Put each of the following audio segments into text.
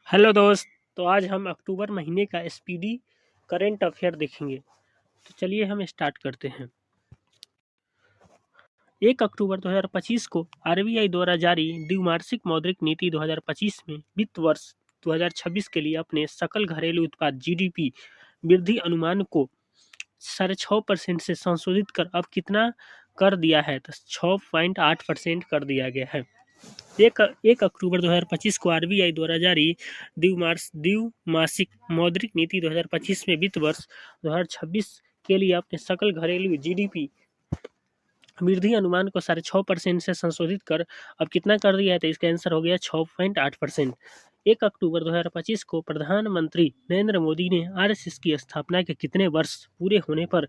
Hello दोस्त। तो आज हम अक्टूबर महीने का स्पीडी करंट अफेयर देखेंगे। तो चलिए हम स्टार्ट करते हैं। 1 अक्टूबर 2025 को आरबीआई द्वारा जारी द्विमासिक मौद्रिक नीति 2025 में वित्त वर्ष 2026 के लिए अपने सकल घरेलू उत्पाद जीडीपी वृद्धि अनुमान को 6.5% से संशोधित कर अब कितना कर दिया है? तो 6.8% कर दिया गया है। 1 अक्टूबर 2025 को आरबीआई द्वारा जारी द्विमासिक मौद्रिक नीति 2025 में वित्त वर्ष 2026 के लिए अपने सकल घरेलू जीडीपी वृद्धि अनुमान को 6.5% से संशोधित कर अब कितना कर दिया है? तो इसका आंसर हो गया 6.8%। 1 अक्टूबर 2025 को प्रधानमंत्री नरेंद्र मोदी ने आरएसएस की स्थापना के कितने वर्ष पूरे होने पर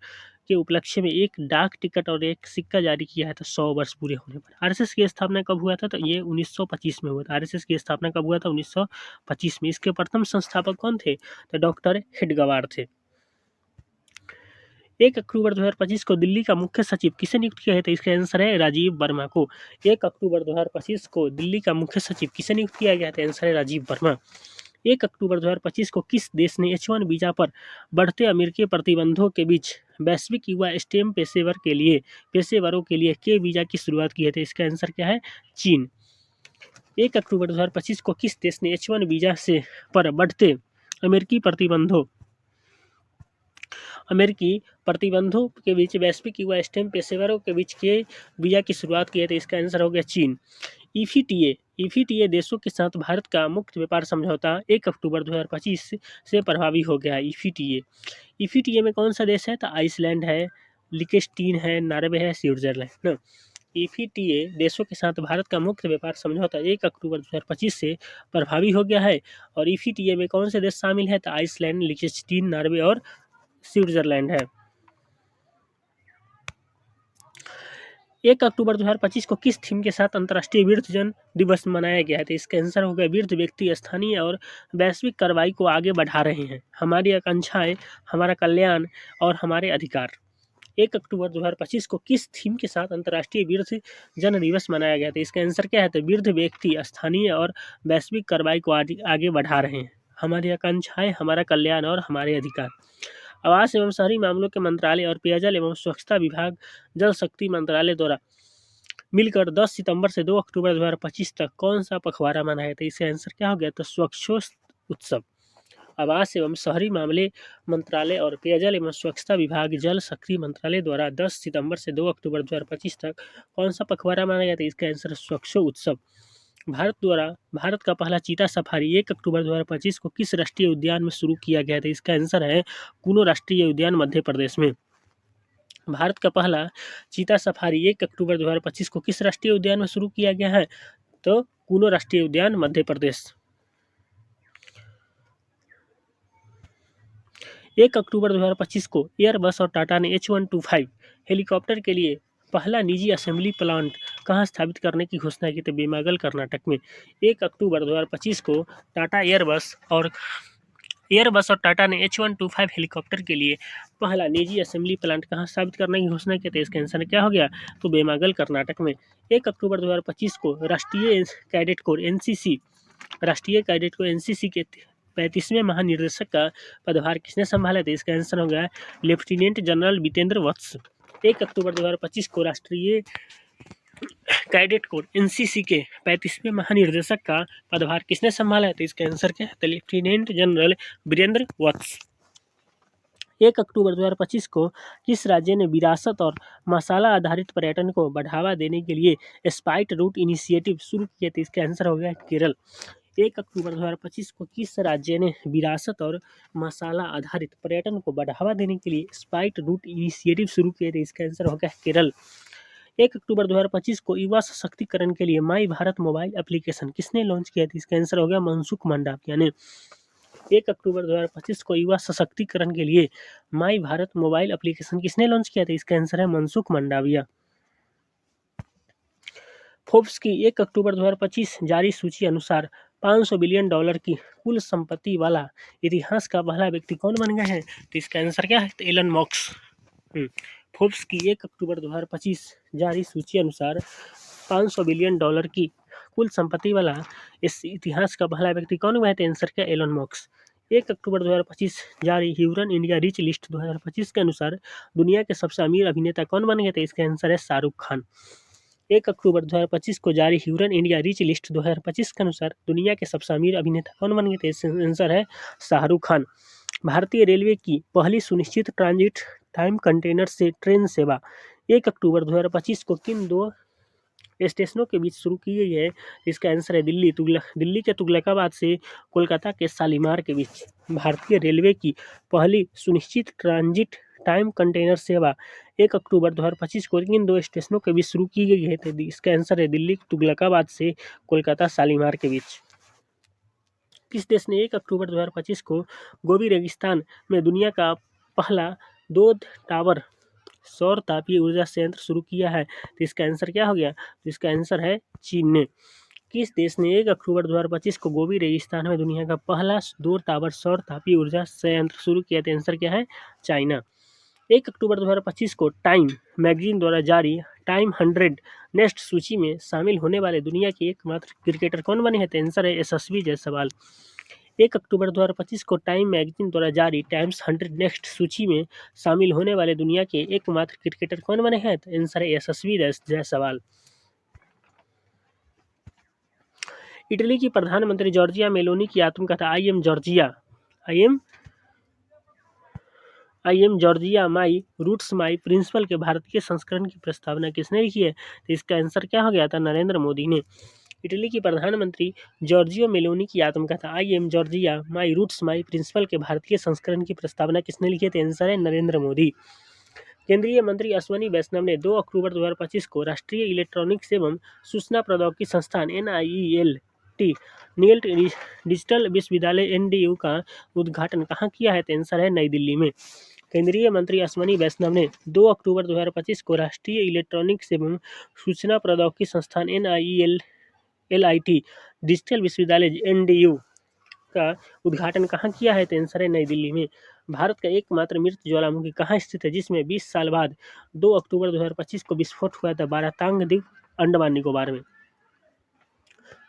के उपलक्ष्य में एक डाक टिकट और एक सिक्का जारी किया है? तो 100 वर्ष पूरे होने पर। आरएसएस की स्थापना कब हुआ था? तो ये 1925 में हुआ था। आरएसएस की स्थापना कब हुआ था? 1925 में। इसके प्रथम संस्थापक कौन थे? तो डॉक्टर हेडगवार थे। 1 अक्टूबर 2025 को दिल्ली का मुख्य सचिव किसे नियुक्त किया है? तो इसका आंसर है राजीव वर्मा को। 1 अक्टूबर 2025 को दिल्ली का मुख्य सचिव किसे नियुक्त किया गया? तो आंसर है राजीव वर्मा। 1 अक्टूबर 2025 को किस देश ने H1 वीजा पर बढ़ते अमेरिकी प्रतिबंधों के बीच वैश्विक युवा स्टेम पेशेवरों के लिए के वीजा की शुरुआत की है? तो इसका आंसर क्या है? चीन। 1 अक्टूबर 2025 को किस देश ने H1 वीजा से पर बढ़ते अमेरिकी प्रतिबंधों के बीच वैश्विक युवा स्टेम पेशेवरों के बीच के वीजा की शुरुआत की है? तो इसका आंसर हो गया चीन। ईफीटीए देशों के साथ भारत का मुक्त व्यापार समझौता 1 अक्टूबर 2025 से प्रभावी हो गया। ईफीटीए में कौन सा देश है? तो आइसलैंड है, लिechtenstein है, नॉर्वे है, स्विट्जरलैंड ना। ईफीटीए देशों के साथ भारत का मुक्त व्यापार समझौता 1 अक्टूबर 2025 से प्रभावी हो गया है। और ईफीटीए में कौन से देश शामिल है? तो आइसलैंड, लिechtenstein, नॉर्वे और स्विट्जरलैंड है। 1 अक्टूबर 2025 को किस थीम के साथ अंतर्राष्ट्रीय वृद्धजन दिवस मनाया गया है? तो इसका आंसर हो गया वृद्ध व्यक्ति स्थानीय और वैश्विक कार्रवाई को आगे बढ़ा रहे हैं, हमारी आकांक्षाएं, हमारा कल्याण और हमारे अधिकार। 1 अक्टूबर 2025 को किस थीम के साथ अंतर्राष्ट्रीय वृद्धजन दिवस मनाया गया? तो इसका आंसर क्या है? तो वृद्ध व्यक्ति स्थानीय और वैश्विक कार्रवाई को आगे बढ़ा रहे हैं, हमारी आकांक्षाएं, हमारा कल्याण और हमारे अधिकार। आवास एवं शहरी मामलों के मंत्रालय और पेयजल एवं स्वच्छता विभाग जल शक्ति मंत्रालय द्वारा मिलकर 10 सितंबर से 2 अक्टूबर 2025 तक कौन सा पखवाड़ा मनाया? तो इसका आंसर क्या हो गया? तो स्वच्छोत्सव। आवास एवं शहरी मामले मंत्रालय और पेयजल एवं स्वच्छता विभाग जल शक्ति मंत्रालय द्वारा 10 सितंबर से 2 अक्टूबर 2025 तक कौन सा पखवाड़ा मनाया गया? तो इसका आंसर स्वच्छोत्सव। भारत का पहला चीता सफारी 1 अक्टूबर 2025 को किस राष्ट्रीय उद्यान में शुरू किया गया था? इसका आंसर है कूनो राष्ट्रीय उद्यान, मध्य प्रदेश में। भारत का पहला चीता सफारी 1 अक्टूबर 2025 को किस राष्ट्रीय उद्यान में शुरू किया गया है? तो कूनो राष्ट्रीय उद्यान, मध्य प्रदेश। 1 अक्टूबर 2025 को एयरबस और टाटा ने H125 हेलीकॉप्टर के लिए पहला निजी असेंबली प्लांट कहाँ स्थापित करने की घोषणा की? तो बेमागल, कर्नाटक में। 1 अक्टूबर 2025 को एयरबस और टाटा ने H125 हेलीकॉप्टर के लिए पहला निजी असेंबली प्लांट कहाँ स्थापित करने की घोषणा की? तो इसका आंसर क्या हो गया? तो बेमागल, कर्नाटक में। 1 अक्टूबर 2025 को राष्ट्रीय कैडेट कोर एनसीसी के 35वें महानिदेशक का पदभार किसने संभाला? था इसका आंसर हो गया लेफ्टिनेंट जनरल वितेंद्र वत्स। 1 अक्टूबर 2025 को राष्ट्रीय कैडेट कोर एनसीसी के 35वें महानिदेशक का पदभार किसने संभाला है? तो इसका आंसर क्या है? तो लेफ्टिनेंट जनरल वीरेंद्र वत्स। 1 अक्टूबर 2025 को किस राज्य ने विरासत और मसाला आधारित पर्यटन को बढ़ावा देने के लिए स्पाइट रूट इनिशिएटिव शुरू किया? तो इसका आंसर हो गया केरल। 1 अक्टूबर 2025 को किस राज्य ने विरासत और मसाला आधारित पर्यटन को बढ़ावा देने के लिए स्पाइट रूट इनिशिएटिव शुरू किया? तो इसका आंसर हो गया केरल। 1 अक्टूबर 2025 को युवा सशक्तिकरण के लिए माई भारत मोबाइल एप्लीकेशन किसने लॉन्च किया? था इसका आंसर हो गया मनसुख मंडाविया ने। 1 अक्टूबर 2025 को युवा सशक्तिकरण के लिए माई भारत मोबाइल एप्लीकेशन किसने लॉन्च किया? था इसका आंसर है मनसुख मंडाविया। फोर्ब्स की 1 अक्टूबर 2025 जारी सूची अनुसार $500 बिलियन की कुल संपत्ति वाला इतिहास का पहला व्यक्ति कौन बन गया है? तो इसका आंसर क्या है? तो एलन मस्क। फोर्ब्स की 1 अक्टूबर 2025 जारी सूची अनुसार $500 बिलियन की कुल संपत्ति वाला इस इतिहास का पहला व्यक्ति कौन हुआ है? तो आंसर क्या, एलन मस्क। 1 अक्टूबर 2025 जारी ह्यूरन इंडिया रिच लिस्ट 2025 के अनुसार दुनिया के सबसे अमीर अभिनेता कौन बन गए थे? इसका आंसर है शाहरुख खान। 1 अक्टूबर 2025 को जारी ह्यूरन इंडिया रिच लिस्ट 2025 के अनुसार दुनिया के सबसे अमीर अभिनेता कौन बन गए थे? इसका आंसर है शाहरुख खान। भारतीय रेलवे की पहली सुनिश्चित ट्रांजिट टाइम कंटेनर से ट्रेन सेवा 1 अक्टूबर 2025 को किन दो स्टेशनों के बीच शुरू की गई है? इसका आंसर है दिल्ली के तुगलकाबाद से कोलकाता के शालीमार के बीच। भारतीय रेलवे की पहली सुनिश्चित ट्रांजिट टाइम कंटेनर सेवा 1 अक्टूबर 2025 को किन दो स्टेशनों के बीच शुरू की गई है? तो इसका आंसर है दिल्ली तुगलकाबाद से कोलकाता शालीमार के बीच। किस देश ने 1 अक्टूबर 2025 को गोबी रेगिस्तान में दुनिया का पहला 2 टावर सौर तापीय ऊर्जा संयंत्र शुरू किया है? तो इसका आंसर क्या हो गया? तो इसका आंसर है चीन ने। किस देश ने 1 अक्टूबर 2025 को गोबी रेगिस्तान में दुनिया का पहला 2 टावर सौर तापीय ऊर्जा संयंत्र शुरू किया? तो आंसर क्या है? चाइना। 1 अक्टूबर 2025 को टाइम मैगजीन द्वारा जारी टाइम 100 नेक्स्ट सूची में शामिल होने वाले दुनिया के एकमात्र क्रिकेटर कौन बने हैं? तो आंसर है यशस्वी जायसवाल। 1 अक्टूबर 2025 को टाइम मैगजीन द्वारा जारी टाइम्स 100 नेक्स्ट सूची में शामिल होने वाले दुनिया के एकमात्र क्रिकेटर कौन बने हैं? तो आंसर है यशस्वी जायसवाल। इटली की प्रधानमंत्री जॉर्जिया मेलोनी की आत्मकथा I am Giorgia my roots my principle के भारतीय संस्करण की प्रस्तावना किसने लिखी है? तो इसका आंसर क्या हो गया था? नरेंद्र मोदी ने। इटली की प्रधानमंत्री जॉर्जियो मेलोनी की आत्मकथा I am Giorgia my roots my principle के भारतीय संस्करण की प्रस्तावना किसने लिखी है? तो आंसर है नरेंद्र मोदी। केंद्रीय मंत्री अश्विनी वैष्णव ने 2 अक्टूबर 2025 को राष्ट्रीय इलेक्ट्रॉनिक्स एवं सूचना प्रौद्योगिकी संस्थान NIELT डिजिटल विश्वविद्यालय NDU का उद्घाटन कहाँ किया है? तो आंसर है नई दिल्ली में। केंद्रीय मंत्री अश्विनी वैष्णव ने 2 अक्टूबर 2025 को राष्ट्रीय इलेक्ट्रॉनिक्स एवं सूचना प्रौद्योगिकी संस्थान NIELT डिजिटल विश्वविद्यालय NDU का उद्घाटन कहाँ किया है? तो आंसर है नई दिल्ली में। भारत का एकमात्र मृत ज्वालामुखी कहाँ स्थित है जिसमें 20 साल बाद 2 अक्टूबर 2025 को विस्फोट हुआ था? बारातांग द्वीप, अंडमान निकोबार में।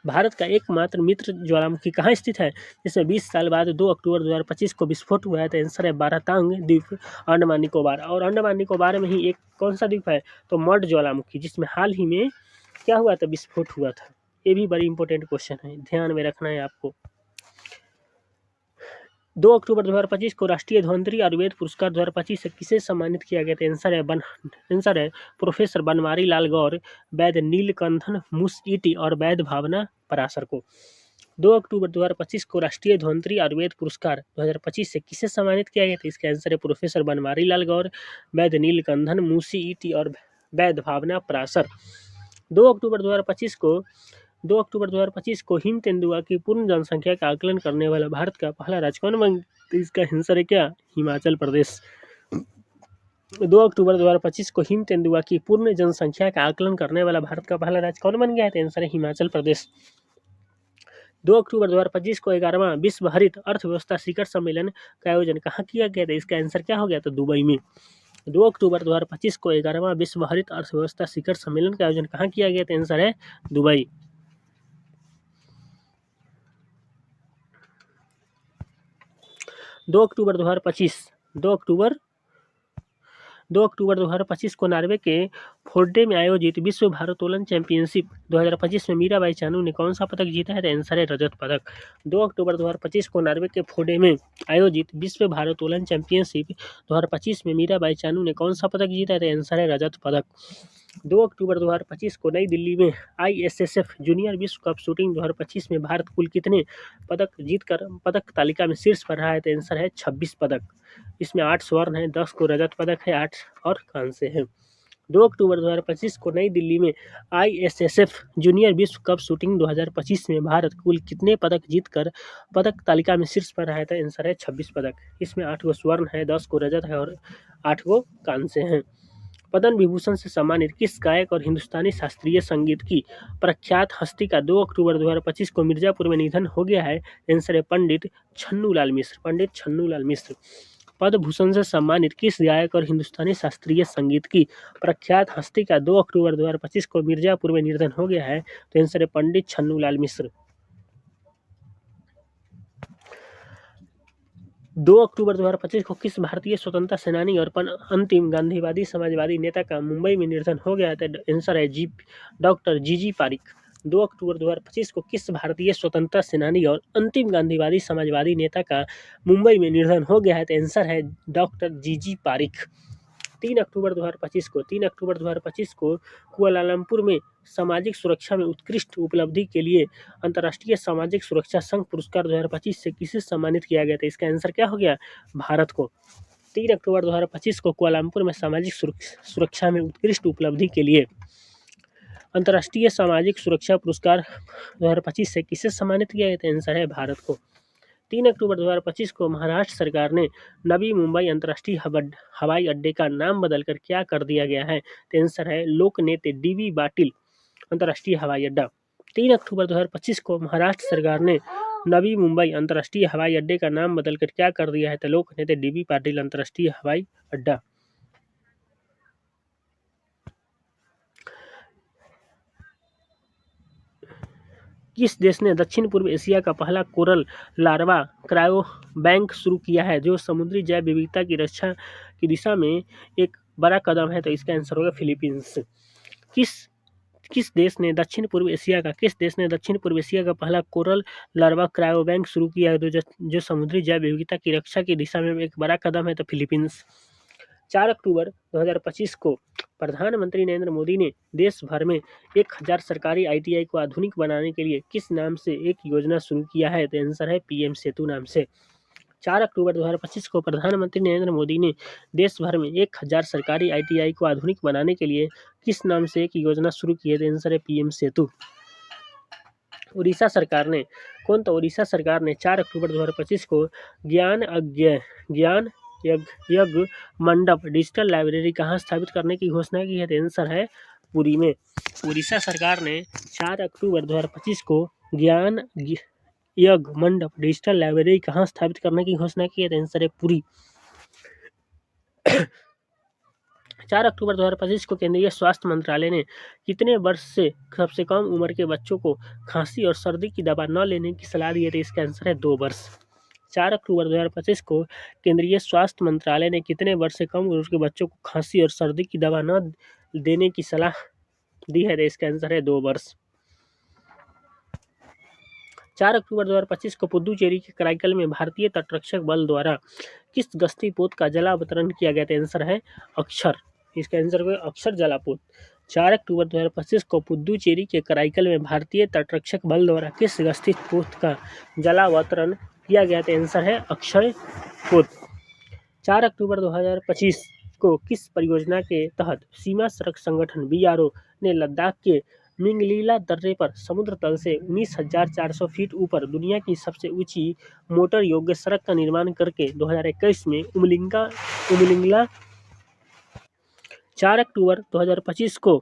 भारत का एकमात्र मित्र ज्वालामुखी कहाँ स्थित है जिसमें 20 साल बाद 2 अक्टूबर 2025 को विस्फोट हुआ है? तो आंसर है बारातांग द्वीप, अंडमान निकोबार। और अंडमान निकोबार में ही एक कौन सा द्वीप है? तो मड ज्वालामुखी, जिसमें हाल ही में क्या हुआ था? विस्फोट हुआ था। ये भी बड़ी इंपॉर्टेंट क्वेश्चन है, ध्यान में रखना है आपको। 2 अक्टूबर 2025 को राष्ट्रीय धन्वंतरी आयुर्वेद पुरस्कार 2025 से किसे सम्मानित किया गया था? आंसर है प्रोफेसर बनवारी लाल गौर, वैद्य नीलकंठन मुसईटी और वैद्य भावना पराशर को। 2 अक्टूबर 2025 को राष्ट्रीय धन्वंतरी आयुर्वेद पुरस्कार 2025 से किसे सम्मानित किया गया था? इसका आंसर है प्रोफेसर बनवारी लाल गौर, वैद्य नीलकंठन मुसईटी और वैद्य भावना पराशर। 2 अक्टूबर 2025 को हिम तेंदुआ की पूर्ण जनसंख्या का आकलन करने वाला भारत का पहला राज्य कौन बन? इसका आंसर है क्या? हिमाचल प्रदेश। 2 अक्टूबर 2025 को हिम तेंदुआ की पूर्ण जनसंख्या का आकलन करने वाला भारत का पहला राज्य कौन बन गया है? तो आंसर है हिमाचल प्रदेश। 2 अक्टूबर 2025 को 11वां विश्व हरित अर्थव्यवस्था शिखर सम्मेलन का आयोजन कहाँ किया गया था? इसका आंसर क्या हो गया? तो दुबई में। 2 अक्टूबर 2025 को 11वां विश्व हरित अर्थव्यवस्था शिखर सम्मेलन का आयोजन कहाँ किया गया था? आंसर है दुबई। 2 अक्टूबर 2025 को नॉर्वे के फोर्डे में आयोजित विश्व भारोत्तोलन चैंपियनशिप 2025 में मीराबाई चानू ने कौन सा पदक जीता है? तो आंसर है रजत पदक। 2 अक्टूबर 2025 को नॉर्वे के फोर्डे में आयोजित विश्व भारोत्तोलन चैंपियनशिप 2025 में मीराबाई चानू ने कौन सा पदक जीता है? तो आंसर है रजत पदक। 2 अक्टूबर 2025 को नई दिल्ली में ISSF जूनियर विश्व कप शूटिंग 2025 में भारत कुल कितने पदक जीतकर पदक तालिका में शीर्ष पर रहा है? तो आंसर है 26 पदक। इसमें 8 स्वर्ण है, 10 को रजत पदक है, 8 और कांस्य है। 2 अक्टूबर 2025 को नई दिल्ली में ISSF जूनियर विश्व कप शूटिंग 2025 में भारत कुल कितने पदक जीतकर पदक तालिका में शीर्ष पर रहा है? तो आंसर है 26 पदक। इसमें 8 को स्वर्ण है, 10 को रजत है और 8 को कांस्य है। पद्म विभूषण से सम्मानित किस गायक और हिंदुस्तानी शास्त्रीय संगीत की प्रख्यात हस्ती का 2 अक्टूबर 2025 को मिर्जापुर में निधन हो गया है? आंसर है पंडित छन्नूलाल मिश्र। पद्म भूषण से सम्मानित किस गायक और हिंदुस्तानी शास्त्रीय संगीत की प्रख्यात हस्ती का 2 अक्टूबर 2025 को मिर्जापुर में निधन हो गया है? तो आंसर है पंडित छन्नूलाल मिश्र। 2 अक्टूबर 2025 को किस भारतीय स्वतंत्रता सेनानी और अंतिम गांधीवादी समाजवादी नेता का मुंबई में निधन हो गया? तो आंसर है डॉक्टर जीजी पारिक। 2 अक्टूबर 2025 को किस भारतीय स्वतंत्रता सेनानी और अंतिम गांधीवादी समाजवादी नेता का मुंबई में निधन हो गया है? तो आंसर है डॉक्टर जीजी पारिक। 3 अक्टूबर 2025 को कुआलालंपुर में सामाजिक सुरक्षा में उत्कृष्ट उपलब्धि के लिए अंतर्राष्ट्रीय सामाजिक सुरक्षा संघ पुरस्कार 2025 से किसे सम्मानित किया गया था? इसका आंसर क्या हो गया? भारत को। 3 अक्टूबर 2025 को कुआलालंपुर में सामाजिक सुरक्षा में उत्कृष्ट उपलब्धि के लिए अंतर्राष्ट्रीय सामाजिक सुरक्षा पुरस्कार 2025 से किसे सम्मानित किया गया था? आंसर है भारत को। 3 अक्टूबर 2025 को महाराष्ट्र सरकार ने नवी मुंबई अंतर्राष्ट्रीय हवाई अड्डे का नाम बदलकर क्या कर दिया गया है? तो आंसर है लोकनेता डीबी पाटिल अंतर्राष्ट्रीय हवाई अड्डा। 3 अक्टूबर 2025 को महाराष्ट्र सरकार ने नवी मुंबई अंतर्राष्ट्रीय हवाई अड्डे का नाम बदलकर क्या कर दिया है? तो लोकनेता डीबी पाटिल अंतर्राष्ट्रीय हवाई अड्डा। किस देश ने दक्षिण पूर्व एशिया का पहला कोरल लार्वा क्रायो बैंक शुरू किया है, जो समुद्री जैव विविधता की रक्षा की दिशा में एक बड़ा कदम है? तो इसका आंसर होगा फिलीपींस। किस देश ने दक्षिण पूर्व एशिया का पहला कोरल लार्वा क्रायो बैंक शुरू किया है, जो समुद्री जैव विविधता की रक्षा की दिशा में एक बड़ा कदम है? तो फिलीपींस। 4 अक्टूबर 2025 को प्रधानमंत्री नरेंद्र मोदी ने देश भर में 1000 सरकारी ITI को आधुनिक बनाने के लिए किस नाम से एक योजना शुरू किया है? तो आंसर है PM सेतु नाम से। 4 अक्टूबर 2025 को प्रधानमंत्री नरेंद्र मोदी ने देश भर में 1000 सरकारी ITI को आधुनिक बनाने के लिए किस नाम से एक योजना शुरू की है? तो आंसर है PM सेतु। उड़ीसा सरकार ने 4 अक्टूबर 2025 को ज्ञान यज्ञ मंडप डिजिटल लाइब्रेरी कहाँ स्थापित करने की घोषणा की है? तो आंसर है पुरी में। उड़ीसा सरकार ने 4 अक्टूबर 2025 को ज्ञान यज्ञ मंडप डिजिटल लाइब्रेरी कहाँ स्थापित करने की घोषणा की है? तो आंसर है पुरी। 4 अक्टूबर 2025 को केंद्रीय स्वास्थ्य मंत्रालय ने कितने वर्ष से सबसे कम उम्र के बच्चों को खांसी और सर्दी की दवा न लेने की सलाह दी है? तो इसका आंसर है 2 वर्ष। 4 अक्टूबर 2025 को केंद्रीय स्वास्थ्य मंत्रालय ने कितने वर्ष से कम उम्र के बच्चों को खांसी और सर्दी की दवा न देने की सलाह दी है? तो इसका आंसर है 2 वर्ष। 4 अक्टूबर 2025 को पुडुचेरी के कराईकल में भारतीय तटरक्षक बल द्वारा किस गश्ती पोत का जलावतरण किया गया? तो आंसर है अक्षर। इसका आंसर है अक्षर जलापोत। 4 अक्टूबर 2025 को पुडुचेरी के कराईकल में भारतीय तटरक्षक बल द्वारा किस गश्ती पोत का जलावतरण किया गया? तो आंसर है अक्षय पोत। 4 अक्टूबर 2025 को किस परियोजना के तहत सीमा सड़क संगठन BRO ने लद्दाख के मिंगलीला दर्रे पर समुद्र तल से 19,400 फीट ऊपर दुनिया की सबसे ऊंची मोटर योग्य सड़क का निर्माण करके 2021 में उमलिंगला 4 अक्टूबर 2025 को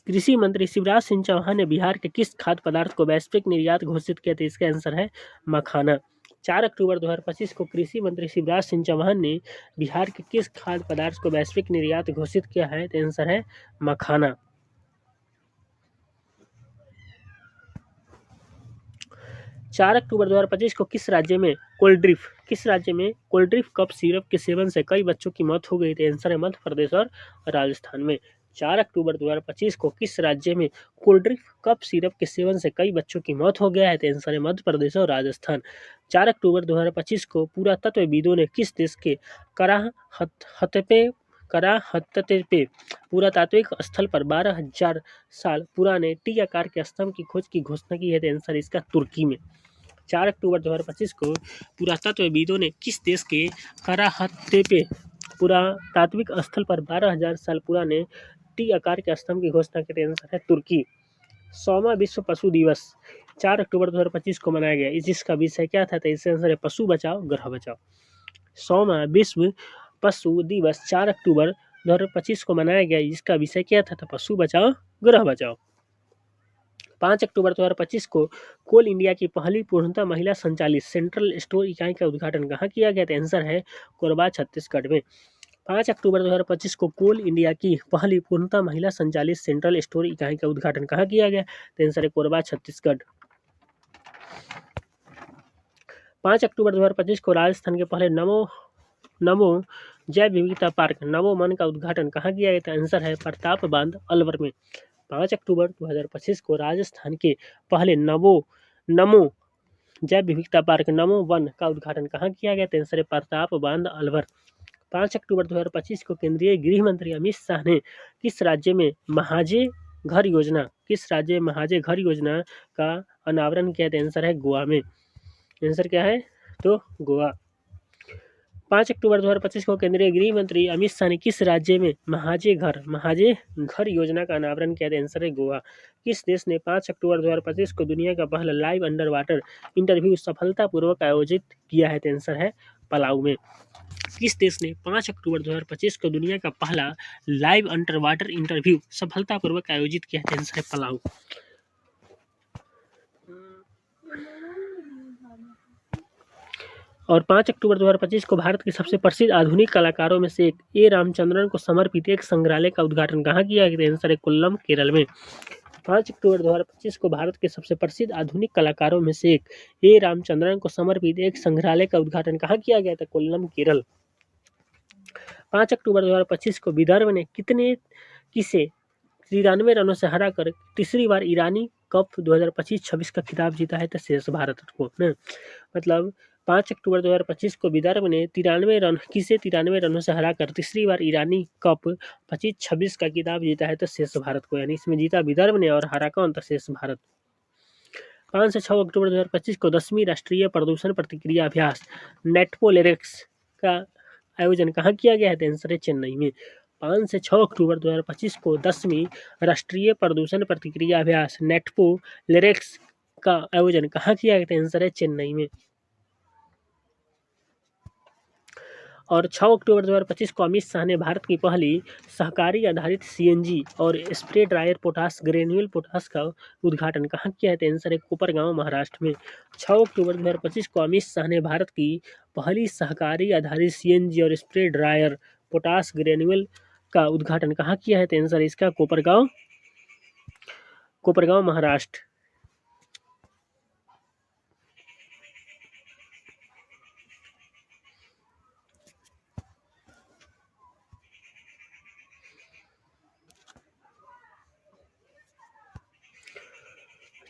कृषि मंत्री शिवराज सिंह चौहान ने बिहार के किस खाद्य पदार्थ को वैश्विक निर्यात घोषित किया था? इसका आंसर है मखाना। 4 अक्टूबर 2025 को कृषि मंत्री शिवराज सिंह चौहान ने बिहार के किस खाद्य पदार्थ को वैश्विक निर्यात घोषित किया है? तो आंसर है मखाना। 4 अक्टूबर 2025 को किस राज्य में कोल्ड ड्रिप कप सिरप के सेवन से कई बच्चों की मौत हो गई? तो आंसर है मध्य प्रदेश और राजस्थान में। 4 अक्टूबर 2025 को किस राज्य में कोल्ड ड्रिप कप सिरप के सेवन से कई बच्चों की मौत हो गया है? तो आंसर है मध्य प्रदेश और राजस्थान। 4 अक्टूबर 2025 को पुरातत्वविदों ने किस देश के कराहत्ते पुरातात्विक स्थल पर 12,000 साल पुराने टी आकार के स्तंभ की खोज की घोषणा की है? तो आंसर इसका तुर्की में। 4 अक्टूबर 2025 को पुरातत्वविदों ने किस देश के कराहत्ते पुरातात्विक स्थल पर 12,000 साल पुराने टी आकार के स्तंभ की घोषणा की? तो आंसर है तुर्की। 100वां विश्व पशु दिवस 4 अक्टूबर 2025 को मनाया गया। जिसका विषय क्या था? तो इसका आंसर है पशु बचाओ ग्रह बचाओ। 100वां विश्व पशु दिवस 4 अक्टूबर 2025 को मनाया गया। जिसका विषय क्या था? तो पशु बचाओ ग्रह बचाओ। 5 अक्टूबर 2025 को कोल इंडिया की पहली पूर्णतः महिला संचालित सेंट्रल स्टोर इकाई का उद्घाटन कहाँ किया गया? तो आंसर है कोरबा, छत्तीसगढ़ में। 5 अक्टूबर 2025 को कोल इंडिया की पहली पूर्णतः महिला संचालित सेंट्रल स्टोर इकाई का उद्घाटन कहाँ किया गया? तो आंसर है कोरबा, छत्तीसगढ़। 5 अक्टूबर 2025 को राजस्थान के पहले नमो जैव विविधता पार्क नमो मन का उद्घाटन कहाँ किया गया? तो आंसर है प्रताप बांध, अलवर में। 5 अक्टूबर 2025 को राजस्थान के पहले नमो जैव विविधता पार्क नमो वन का उद्घाटन कहाँ किया गया? तो आंसर है प्रताप बांध, अलवर। 5 अक्टूबर 2025 को केंद्रीय गृह मंत्री अमित शाह ने किस राज्य में महाजे घर योजना का अनावरण किया? तो आंसर है गोवा में। आंसर क्या है? तो गोवा। 5 अक्टूबर 2025 को केंद्रीय गृह मंत्री अमित शाह ने किस राज्य में महाजे घर योजना का अनावरण किया? था आंसर है गोवा। किस देश ने 5 अक्टूबर 2025 को दुनिया का पहला लाइव अंडर वाटर इंटरव्यू सफलतापूर्वक आयोजित किया है? तो आंसर है पलाऊ में। किस देश ने 5 अक्टूबर 2025 को दुनिया का पहला लाइव अंडर वाटर इंटरव्यू सफलतापूर्वक आयोजित किया है? तो आंसर है पलाऊ। और 5 अक्टूबर 2025 को भारत के सबसे प्रसिद्ध आधुनिक कलाकारों में से एक ए रामचंद्रन को समर्पित एक संग्रहालय का उद्घाटन कहाँ किया गया? आंसर है कोल्लम, केरल में। 5 अक्टूबर 2025 को भारत के सबसे प्रसिद्ध आधुनिक कलाकारों में से एक ए रामचंद्रन को समर्पित एक संग्रहालय का उद्घाटन कहाँ किया गया था? कोल्लम, केरल। 5 अक्टूबर 2025 को विदर्भ ने किसे 93 रनों से हराकर तीसरी बार ईरानी कप 2025-26 का खिताब जीता है? तो शेष भारत को न मतलब 5 अक्टूबर 2025 को विदर्भ ने 93 रनों से हराकर तीसरी बार ईरानी कप 25-26 का खिताब जीता है? तो शेष भारत को। यानी इसमें जीता विदर्भ ने और हारा कौन? तो शेष भारत। 5 से 6 अक्टूबर 2025 को 10वीं राष्ट्रीय प्रदूषण प्रतिक्रिया अभ्यास नेटपो लिरिक्स का आयोजन कहाँ किया गया है? तो आंसर है चेन्नई में। 5 से 6 अक्टूबर 2025 को 10वीं राष्ट्रीय प्रदूषण प्रतिक्रिया अभ्यास नेटपो लिरिक्स का आयोजन कहाँ किया गया? तो आंसर है चेन्नई में। और 6 अक्टूबर 2025 को अमित शाह ने भारत की पहली सहकारी आधारित सीएनजी और spray dryer potash granule potash का उद्घाटन कहाँ किया है? तो आंसर है कोपरगांव, महाराष्ट्र में। 6 अक्टूबर 2025 को अमित शाह ने भारत की पहली सहकारी आधारित सीएनजी और स्प्रे ड्रायर पोटास ग्रेन्यूल का उद्घाटन कहाँ किया है? तो आंसर इसका कोपरगांव, महाराष्ट्र।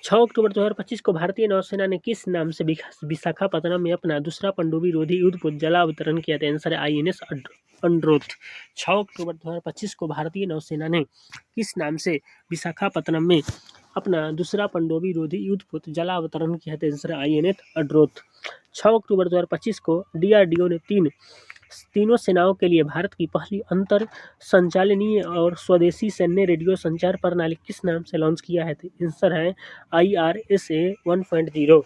6 अक्टूबर 2025 को भारतीय नौसेना ने किस नाम से विशाखापत्तनम में अपना दूसरा पनडुब्बी रोधी युद्धपोत जला अवतरण किया? था आंसर है आईएनएस अंड्रोथ। 6 अक्टूबर 2025 को भारतीय नौसेना ने किस नाम से विशाखापत्तनम में अपना दूसरा पनडुब्बी रोधी युद्धपोत जला अवतरण किया? था आंसर है आईएनएस अंड्रोथ। 6 अक्टूबर 2025 को डीआरडीओ ने तीनों सेनाओं के लिए भारत की पहली अंतर संचालनीय और स्वदेशी सैन्य रेडियो संचार प्रणाली किस नाम से लॉन्च किया है? आंसर है IRSA 1.0।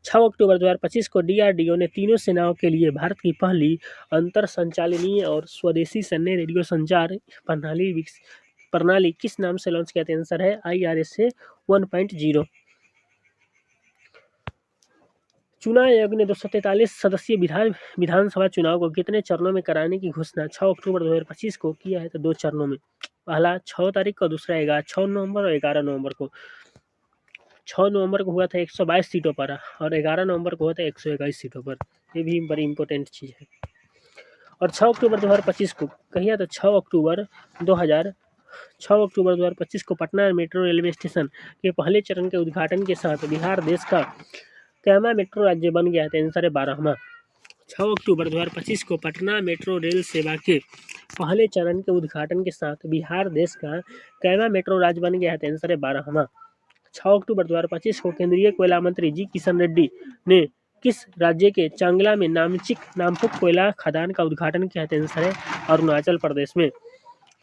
6 अक्टूबर 2025 को डीआरडीओ ने तीनों सेनाओं के लिए भारत की पहली अंतर संचालनीय और स्वदेशी सैन्य रेडियो संचार प्रणाली किस नाम से लॉन्च किया था? आंसर है IRSA 1.0। चुनाव आयोग ने 243 सदस्यीय विधानसभा चुनाव को कितने चरणों में कराने की घोषणा 6 अक्टूबर 2025 को किया है? तो 2 चरणों में। पहला 6 तारीख को, दूसरा 6 नवंबर और 11 नवंबर को। 6 नवंबर को हुआ था 122 सीटों पर और 11 नवंबर को हुआ था 121 सीटों पर। ये भी बड़ी इंपॉर्टेंट चीज़ है। और 6 अक्टूबर 2025 को कहिए तो 6 अक्टूबर 2025 को पटना मेट्रो रेलवे स्टेशन के पहले चरण के उद्घाटन के साथ बिहार देश का कैमा मेट्रो राज्य बन गया था? आंसर है 12वां। 6 अक्टूबर 2025 को पटना मेट्रो रेल सेवा के पहले चरण के उद्घाटन के साथ बिहार देश का कैमा मेट्रो राज्य बन गया था? आंसर है 12वां। 6 अक्टूबर 2025 को केंद्रीय कोयला मंत्री जी किशन रेड्डी ने किस राज्य के चांगला में नामपुक कोयला खदान का उद्घाटन किया था? आंसर है अरुणाचल प्रदेश में।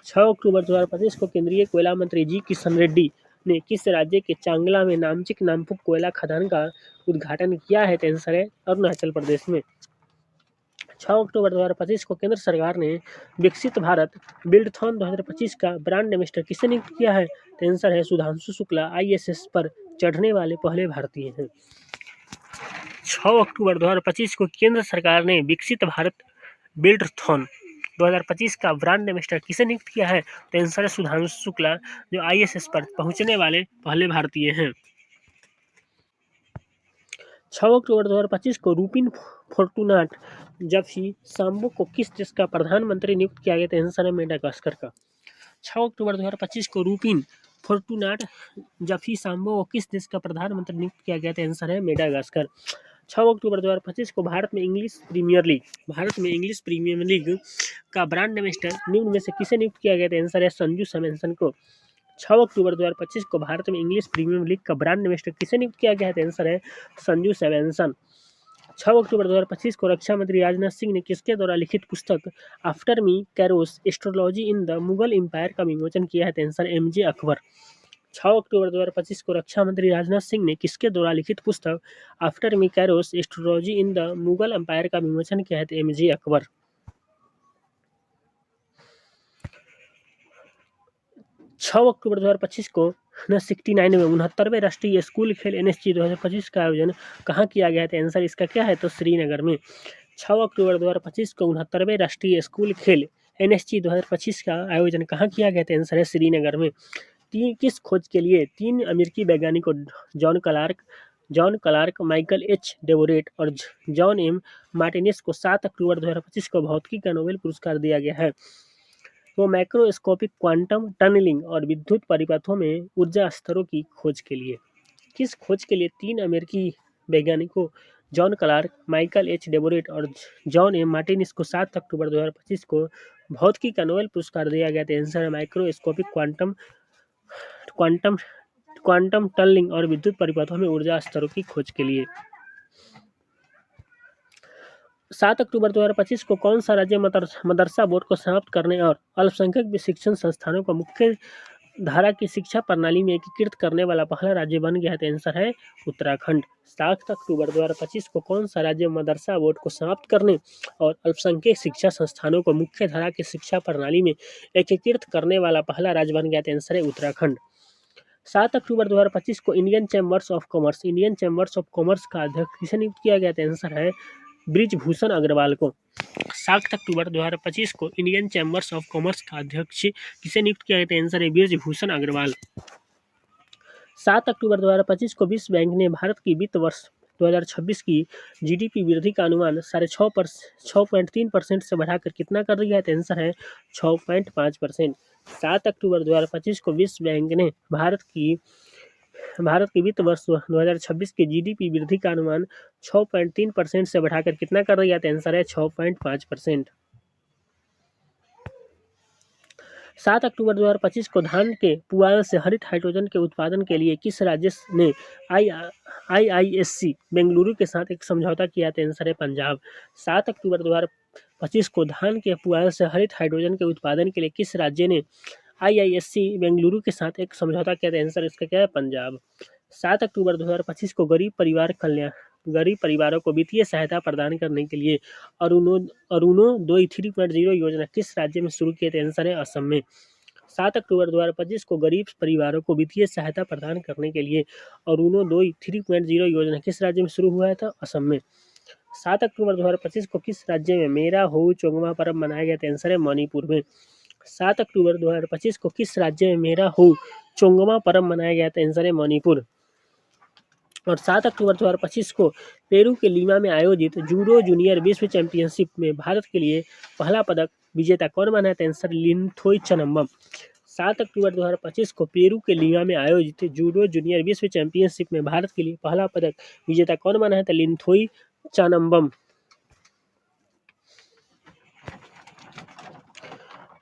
6 अक्टूबर 2025 को केंद्रीय कोयला मंत्री जी किशन रेड्डी ने किस राज्य के चांगला में नामपुक कोयला खदान का उद्घाटन किया है? आंसर है अरुणाचल प्रदेश में। 6 अक्टूबर 2025 को केंद्र सरकार ने विकसित भारत बिल्डथॉन 2025 का ब्रांड एम्बेसडर किसे नियुक्त किया है? तो आंसर है सुधांशु शुक्ला ISS पर चढ़ने वाले पहले भारतीय हैं। 6 अक्टूबर 2025 को केंद्र सरकार ने विकसित भारत बिल्डथॉन 2025 का ब्रांड एम्बेसडर किसे नियुक्त किया है? तो आंसर है सुधांशु शुक्ला, जो ISS पर पहुंचने वाले पहले भारतीय हैं। 6 अक्टूबर 2025 को रूपिन फोर्टुनाट जफी सांबो को किस देश का प्रधानमंत्री नियुक्त किया गया? तो आंसर है मेडागास्कर का। 6 अक्टूबर 2025 को रूपिन फोर्टुनाट जफी सांबो को किस देश का प्रधानमंत्री नियुक्त किया गया? तो आंसर है मेडागास्कर। 6 अक्टूबर 2025 को भारत में इंग्लिश प्रीमियर लीग का ब्रांड एम्बेसडर निम्न में से किसे नियुक्त किया गया? तो आंसर है संजू सैमसन को। 6 अक्टूबर 2025 को भारत में इंग्लिश प्रीमियर लीग का ब्रांड एम्बेसडर किसे नियुक्त किया गया है? तो आंसर है संजू सैमसन। 6 अक्टूबर 2025 को रक्षा मंत्री राजनाथ सिंह ने किसके द्वारा लिखित पुस्तक after me Kairos astrology in the Mughal empire का विमोचन किया है? तो आंसर MJ अकबर। 6 अक्टूबर 2025 को रक्षा मंत्री राजनाथ सिंह ने किसके द्वारा लिखित पुस्तक after me Kairos astrology in the Mughal empire का विमोचन किया है? तो MJ अकबर। 6 अक्टूबर 2025 को 69 में 69वें राष्ट्रीय स्कूल खेल NSG 2025 का आयोजन कहाँ किया गया है? तो आंसर इसका क्या है? तो श्रीनगर में। 6 अक्टूबर 2025 को 69वें राष्ट्रीय स्कूल खेल NSG 2025 का आयोजन कहाँ किया गया? तो आंसर है श्रीनगर में। किस खोज के लिए 3 अमेरिकी वैज्ञानिकों जॉन क्लार्क, माइकल H. डेवोरेट और जॉन M. मार्टिनेज को 7 अक्टूबर 2025 को भौतिकी का नोबेल पुरस्कार दिया गया है? तो मैक्रोस्कोपिक क्वांटम टनलिंग और विद्युत परिपथों में ऊर्जा स्तरों की खोज के लिए। किस खोज के लिए 3 अमेरिकी वैज्ञानिकों जॉन क्लार्क, माइकल H. डेवोरेट और जॉन M. मार्टिनेज को 7 अक्टूबर 2025 को भौतिकी का नोबेल पुरस्कार दिया गया? तो आंसर है माइक्रोस्कोपिक क्वांटम टनलिंग और विद्युत परिपथों में ऊर्जा स्तरों की खोज के लिए। 7 अक्टूबर 2025 को कौन सा राज्य मदरसा बोर्ड को समाप्त करने और अल्पसंख्यक शिक्षण संस्थानों को मुख्य धारा की शिक्षा प्रणाली में एकीकृत करने वाला पहला राज्य बन गया है? तो आंसर है उत्तराखंड। 7 अक्टूबर 2025 को कौन सा राज्य मदरसा बोर्ड को समाप्त करने और अल्पसंख्यक शिक्षा संस्थानों को मुख्य धारा की शिक्षा प्रणाली में एकीकृत करने वाला पहला राज्य बन गया? तो आंसर है उत्तराखंड। 7 अक्टूबर 2025 को इंडियन चैम्बर्स ऑफ कॉमर्स का अध्यक्ष किसे नियुक्त किया गया? तो आंसर है ब्रिजभूषण अग्रवाल को। 7 अक्टूबर 2025 को इंडियन चैम्बर्स ऑफ कॉमर्स का अध्यक्ष किसे नियुक्त किया गया? तो आंसर है ब्रिजभूषण अग्रवाल। 7 अक्टूबर 2025 को विश्व बैंक ने भारत की वित्त वर्ष 2026 की GDP वृद्धि का अनुमान 6.3% से बढ़ाकर कितना कर दिया है? तो आंसर है 6.5%। 7 अक्टूबर 2025 को विश्व बैंक ने भारत की वित्त वर्ष 2026 के GDP वृद्धि का अनुमान 6.3% से बढ़ाकर कितना कर दिया? तो आंसर है 6.5%। 7 अक्टूबर 2025 को धान के पुआल से हरित हाइड्रोजन के उत्पादन के लिए किस राज्य ने IISc बेंगलुरु के साथ एक समझौता किया? तो आंसर है पंजाब। 7 अक्टूबर 2025 को धान के पुआल से हरित हाइड्रोजन के उत्पादन के लिए किस राज्य ने IISc बेंगलुरु के साथ एक समझौता किया? तो आंसर इसका क्या है? पंजाब। 7 अक्टूबर 2025 को गरीब परिवारों को वित्तीय सहायता प्रदान करने के लिए अरुणोदय 3.0 योजना किस राज्य में शुरू किए? तो आंसर है असम में। 7 अक्टूबर 2025 को गरीब परिवारों को वित्तीय सहायता प्रदान करने के लिए अरुणोदय 3.0 योजना किस राज्य में शुरू हुआ था? असम में। 7 अक्टूबर 2025 को किस राज्य में मेरा हो चोंगमा पर्व मनाया गया? तो आंसर है मणिपुर में। 7 अक्टूबर 2025 को किस राज्य में मेरा हो चोंगमा पर्व मनाया गया? तो आंसर है मणिपुर। और 7 अक्टूबर 2025 को पेरू के लीमा में आयोजित जूडो जूनियर विश्व चैंपियनशिप में भारत के लिए पहला पदक विजेता कौन बना है? तो आंसर लिनथोई चनम्बम। 7 अक्टूबर 2025 को पेरू के लीमा में आयोजित जूडो जूनियर विश्व चैंपियनशिप में भारत के लिए पहला पदक विजेता कौन बना है? तो लिनथोई चनम्बम।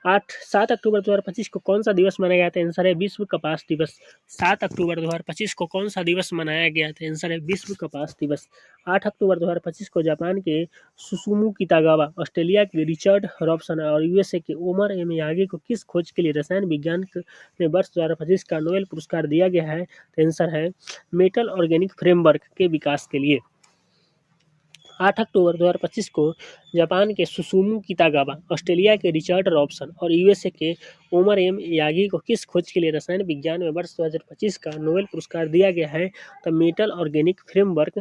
7 अक्टूबर 2025 को कौन सा दिवस मनाया गया था? आंसर है विश्व कपास दिवस। 7 अक्टूबर 2025 को कौन सा दिवस मनाया गया था? आंसर है विश्व कपास दिवस। 8 अक्टूबर 2025 को जापान के सुसुमु कितागावा, ऑस्ट्रेलिया के रिचर्ड रॉबसन और USA के ओमर यामागी को किस खोज के लिए रसायन विज्ञान में वर्ष 2025 का नोबेल पुरस्कार दिया गया है? तो आंसर है मेटल ऑर्गेनिक फ्रेमवर्क के विकास के लिए। 8 अक्टूबर 2025 को जापान के सुसुमू कितागावा, ऑस्ट्रेलिया के रिचर्ड रॉबसन और यूएसए के ओमर एम यागी को किस खोज के लिए रसायन विज्ञान में वर्ष 2025 का नोबेल पुरस्कार दिया गया है? तो मेटल ऑर्गेनिक फ्रेमवर्क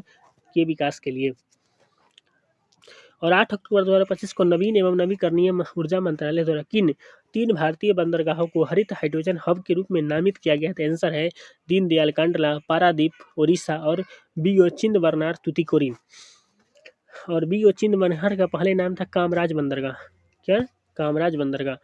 के विकास के लिए। और 8 अक्टूबर 2025 को नवीन एवं नवीकरणीय ऊर्जा मंत्रालय द्वारा किन 3 भारतीय बंदरगाहों को हरित हाइड्रोजन हब के रूप में नामित किया गया था? आंसर है दीनदयाल कांडला, पारादीप ओडिशा और बीओ चिंदबरनार तुतिकोरिन। और बीओ चिंदबरनार का पहले नाम था कामराज बंदरगाह। क्या? कामराज बंदरगाह।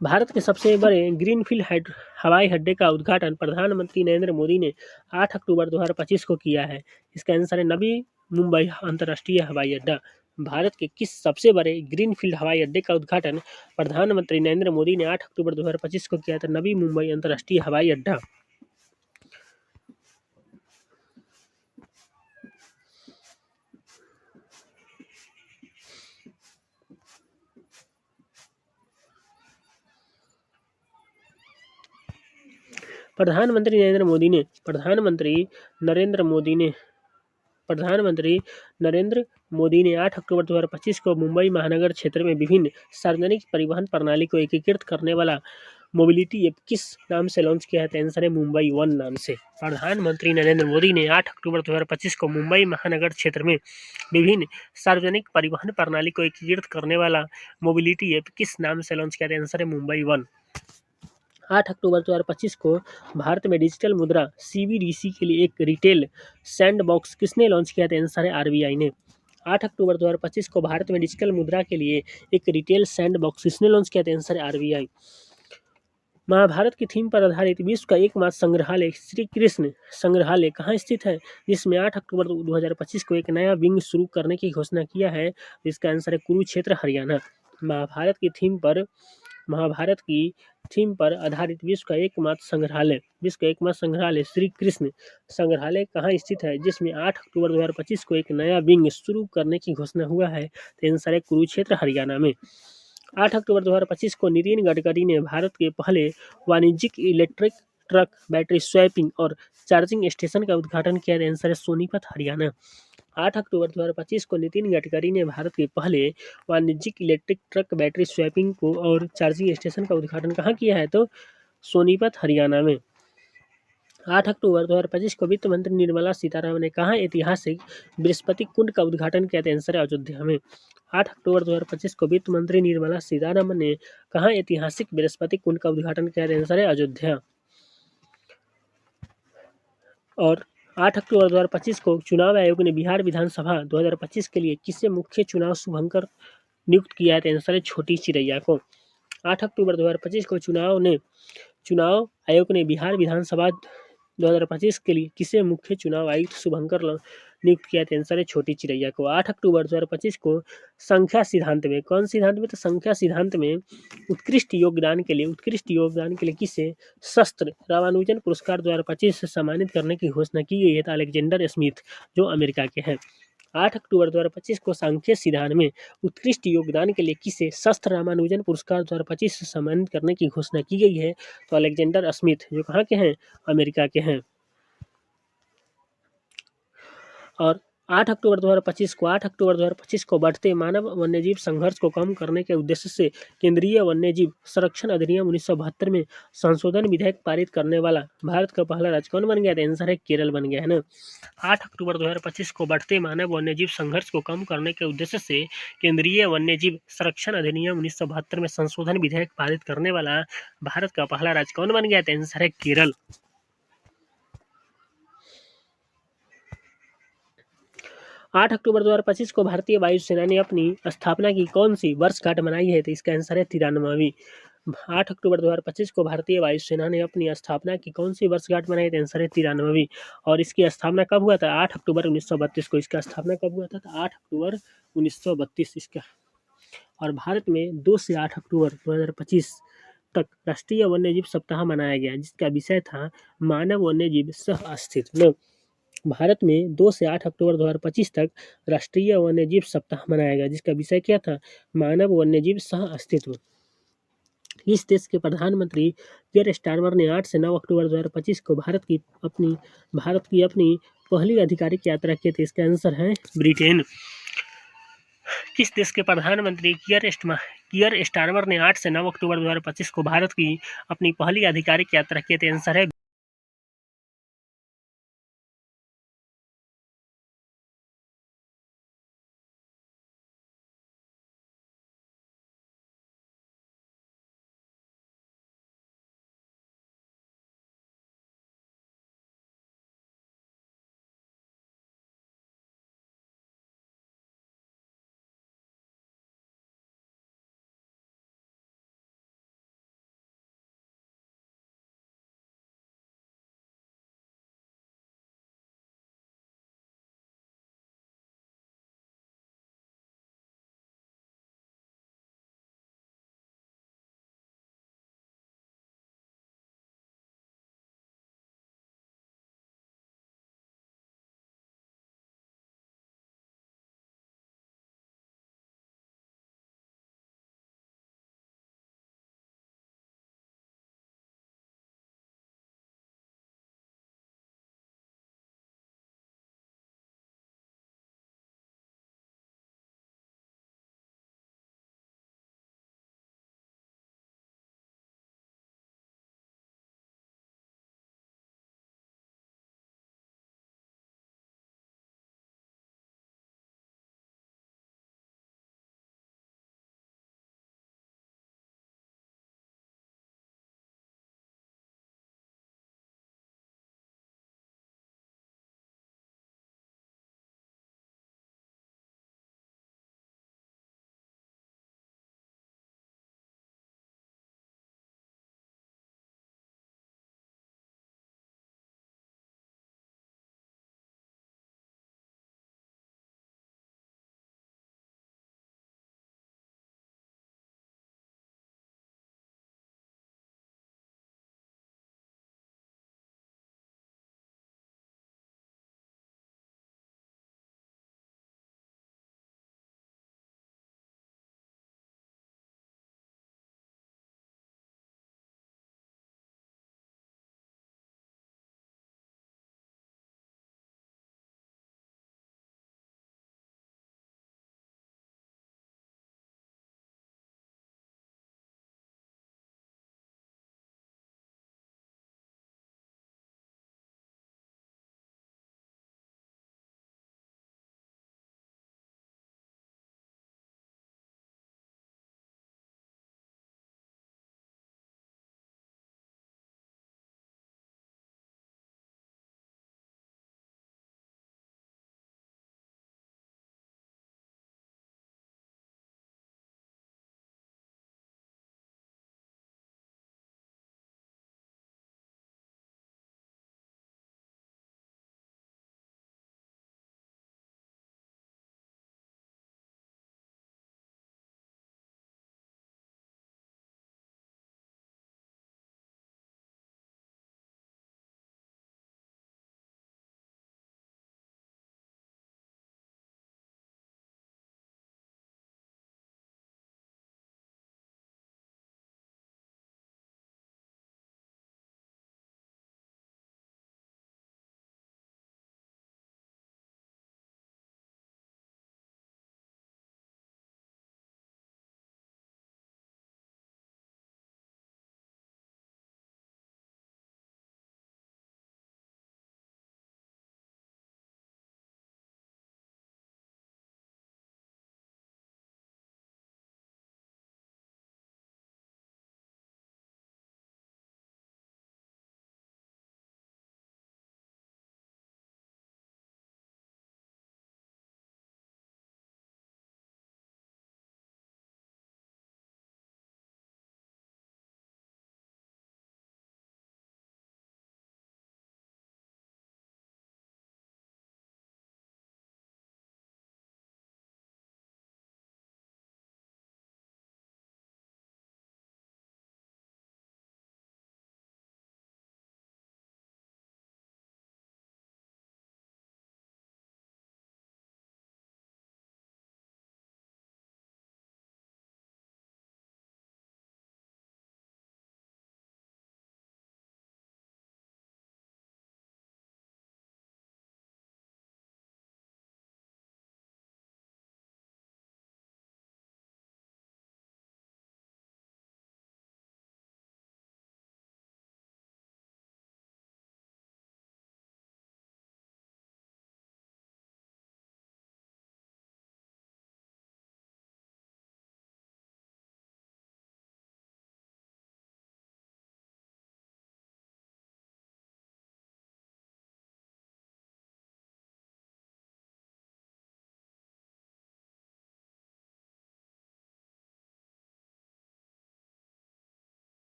भारत के सबसे बड़े ग्रीनफील्ड हवाई अड्डे का उद्घाटन प्रधानमंत्री नरेंद्र मोदी ने 8 अक्टूबर 2025 को किया है। इसका आंसर है नवी मुंबई अंतर्राष्ट्रीय हवाई अड्डा। भारत के किस सबसे बड़े ग्रीनफील्ड हवाई अड्डे का उद्घाटन प्रधानमंत्री नरेंद्र मोदी ने 8 अक्टूबर 2025 को किया था? नवी मुंबई अंतर्राष्ट्रीय हवाई अड्डा। प्रधानमंत्री नरेंद्र मोदी ने 8 अक्टूबर 2025 को मुंबई महानगर क्षेत्र में विभिन्न सार्वजनिक परिवहन प्रणाली को एकीकृत करने वाला मोबिलिटी ऐप किस नाम से लॉन्च किया है? आंसर है मुंबई वन नाम से। प्रधानमंत्री नरेंद्र मोदी ने 8 अक्टूबर 2025 को मुंबई महानगर क्षेत्र में विभिन्न सार्वजनिक परिवहन प्रणाली को एकीकृत करने वाला मोबिलिटी ऐप किस नाम से लॉन्च किया था? आंसर है मुंबई वन। 8 अक्टूबर 2025 को भारत में डिजिटल मुद्रा सीबीडीसी के लिए एक रिटेल सैंडबॉक्स किसने लॉन्च किया था? आंसर है आरबीआई ने। 8 अक्टूबर 2025 को भारत में डिजिटल मुद्रा के लिए एक रिटेल सैंडबॉक्स किसने लॉन्च किया था? आंसर है आरबीआई। महाभारत की थीम पर आधारित विश्व का एकमात्र संग्रहालय श्री कृष्ण संग्रहालय कहाँ स्थित है? जिसमें 8 अक्टूबर 2025 को एक नया विंग शुरू करने की घोषणा किया है। इसका आंसर है कुरुक्षेत्र हरियाणा। महाभारत की थीम पर आधारित विश्व का एकमात्र संग्रहालय श्री कृष्ण संग्रहालय कहाँ स्थित है? जिसमें 8 अक्टूबर 2025 को एक नया विंग शुरू करने की घोषणा हुआ है। तो आंसर है कुरुक्षेत्र हरियाणा में। 8 अक्टूबर 2025 को नितिन गडकरी ने भारत के पहले वाणिज्यिक इलेक्ट्रिक ट्रक बैटरी स्वैपिंग और चार्जिंग स्टेशन का उद्घाटन किया। आंसर है सोनीपत हरियाणा। 8 अक्टूबर 2025 को नितिन गडकरी ने भारत के पहले वाणिज्यिक इलेक्ट्रिक ट्रक बैटरी स्वैपिंग को और चार्जिंग स्टेशन का उद्घाटन कहाँ किया है? तो सोनीपत हरियाणा में। 8 अक्टूबर 2025 को वित्त मंत्री निर्मला सीतारमण ने कहाँ ऐतिहासिक बृहस्पति कुंड का उद्घाटन किया था? आंसर है अयोध्या में। 8 अक्टूबर 2025 को वित्त मंत्री निर्मला सीतारमण ने कहाँ ऐतिहासिक बृहस्पति कुंड का उद्घाटन किया था? आंसर है अयोध्या। और 8 अक्टूबर 2025 को चुनाव आयोग ने बिहार विधानसभा 2025 के लिए किसे मुख्य चुनाव शुभंकर नियुक्त किया है? आंसर है छोटी चिरैया को। 8 अक्टूबर 2025 को चुनाव आयोग ने बिहार विधानसभा 2025 के लिए किसे मुख्य चुनाव आयुक्त शुभंकर नियुक्त किया था? आंसर है छोटी चिरैया को। 8 अक्टूबर 2025 को संख्या सिद्धांत में तो संख्या सिद्धांत में उत्कृष्ट योगदान के लिए किसे शस्त्र रामानुजन पुरस्कार 2025 से सम्मानित करने की घोषणा की गई है? तो अलेक्जेंडर स्मिथ जो अमेरिका के हैं। 8 अक्टूबर 2025 को सांख्यिकी सिद्धांत में उत्कृष्ट योगदान के लिए किसे शस्त्र रामानुजन पुरस्कार 2025 से सम्मानित करने की घोषणा की गई है? तो अलेक्जेंडर स्मिथ जो कहाँ के हैं? अमेरिका के हैं। और 8 अक्टूबर 2025 को बढ़ते मानव वन्यजीव संघर्ष को कम करने के उद्देश्य से केंद्रीय वन्यजीव संरक्षण अधिनियम 1972 में संशोधन विधेयक पारित करने वाला भारत का पहला राज्य कौन बन गया था? आंसर है केरल बन गया है ना। 8 अक्टूबर 2025 को बढ़ते मानव वन्यजीव संघर्ष को कम करने के उद्देश्य से केंद्रीय वन्यजीव संरक्षण अधिनियम 1972 में संशोधन विधेयक पारित करने वाला भारत का पहला राज्य कौन बन गया था? आंसर है केरल। 8 अक्टूबर 2025 को भारतीय वायुसेना ने अपनी स्थापना की कौन सी वर्षगांठ मनाई है? तो इसका आंसर है 93वीं। 8 अक्टूबर 2025 को भारतीय वायुसेना ने अपनी स्थापना की कौन सी वर्षगांठ मनाई? तो आंसर है 93वीं। और इसकी स्थापना कब हुआ था? 8 अक्टूबर 1932 को इसका स्थापना कब हुआ था? 8 अक्टूबर 1932 इसका। और भारत में 2 से 8 अक्टूबर 2025 तक राष्ट्रीय वन्यजीव सप्ताह मनाया गया, जिसका विषय था मानव वन्यजीव सह अस्तित्व। भारत में 2 से 8 अक्टूबर 2025 तक राष्ट्रीय वन्यजीव सप्ताह मनाया गया, जिसका विषय क्या था? मानव वन्यजीव सह अस्तित्व। इस देश के प्रधानमंत्री कियर स्टारमर ने 8 से 9 अक्टूबर 2025 को भारत की अपनी पहली आधिकारिक यात्रा की थी? इसका आंसर है ब्रिटेन। किस देश के प्रधानमंत्री कियर स्टारमर ने 8 से 9 अक्टूबर 2025 को भारत की अपनी पहली आधिकारिक यात्रा की थी? आंसर है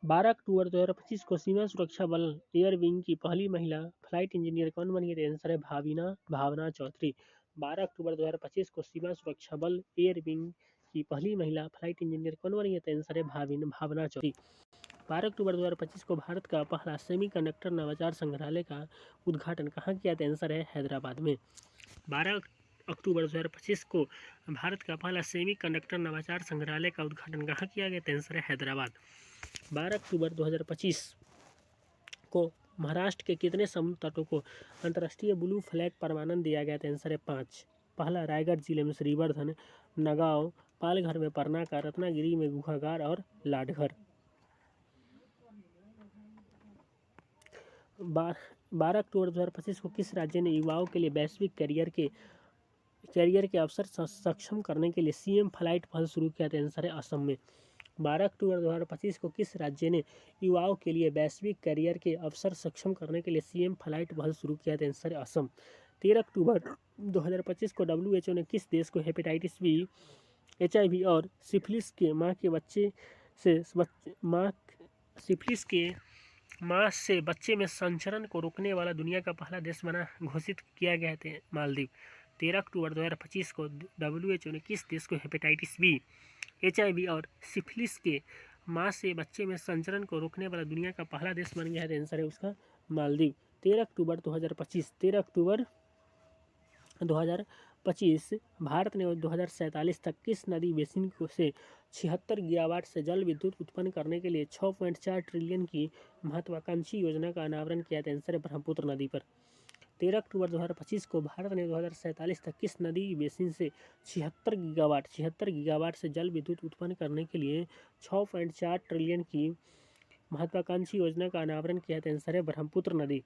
12 अक्टूबर 2025 को सीमा सुरक्षा बल एयर विंग की पहली महिला फ्लाइट इंजीनियर कौन बनी है? तो आंसर है भावना चौधरी। 12 अक्टूबर 2025 को सीमा सुरक्षा बल एयर विंग की पहली महिला फ्लाइट इंजीनियर कौन बनी है? तो आंसर है भावना चौधरी। 12 अक्टूबर 2025 को भारत का पहला सेमीकंडक्टर नवाचार संग्रहालय का उद्घाटन कहाँ किया? तो आंसर है हैदराबाद में। 12 अक्टूबर 2025 को भारत का पहला सेमीकंडक्टर नवाचार संग्रहालय का उद्घाटन कहाँ किया गया? तो आंसर है हैदराबाद। 12 अक्टूबर 2025 को महाराष्ट्र के कितने समुद्र तटों को अंतर्राष्ट्रीय ब्लू फ्लैग परमाणन दिया गया? तो आंसर है 5। पहला रायगढ़ जिले में श्रीवर्धन, नगांव, पालघर में परनाका, रत्नागिरी में गुहागार और लाडघर। 12 अक्टूबर 2025 को किस राज्य ने युवाओं के लिए वैश्विक कैरियर के अवसर सक्षम करने के लिए सीएम फ्लाइट पहल शुरू किया? था आंसर है असम में। 12 अक्टूबर 2025 को किस राज्य ने युवाओं के लिए वैश्विक कैरियर के अवसर सक्षम करने के लिए सीएम फ्लाइट पहल शुरू किया? था आंसर है असम। 13 अक्टूबर 2025 को WHO ने किस देश को हेपेटाइटिस बी, HIV और सिफिलिस के माँ से बच्चे में संचरण को रोकने वाला दुनिया का पहला देश बना घोषित किया गया था? मालदीव। 13 अक्टूबर 2025 को WHO ने किस देश को हेपेटाइटिस बी, HIV और सिफिलिस के माँ से बच्चे में संचरण को रोकने वाला दुनिया का पहला देश बन गया है? आंसर है उसका मालदीव। 13 अक्टूबर 2025 भारत ने 2047 तक किस नदी बेसिन से 76 गीगावाट से जल विद्युत उत्पन्न करने के लिए 6.4 ट्रिलियन की महत्वाकांक्षी योजना का अनावरण किया? था आंसर है ब्रह्मपुत्र नदी पर। 13 अक्टूबर 2025 को भारत ने 2047 तक किस नदी बेसिन से 76 गीगावाट से जल विद्युत उत्पन्न करने के लिए 6.4 ट्रिलियन की महत्वाकांक्षी योजना का अनावरण किया? था आंसर है ब्रह्मपुत्र नदी।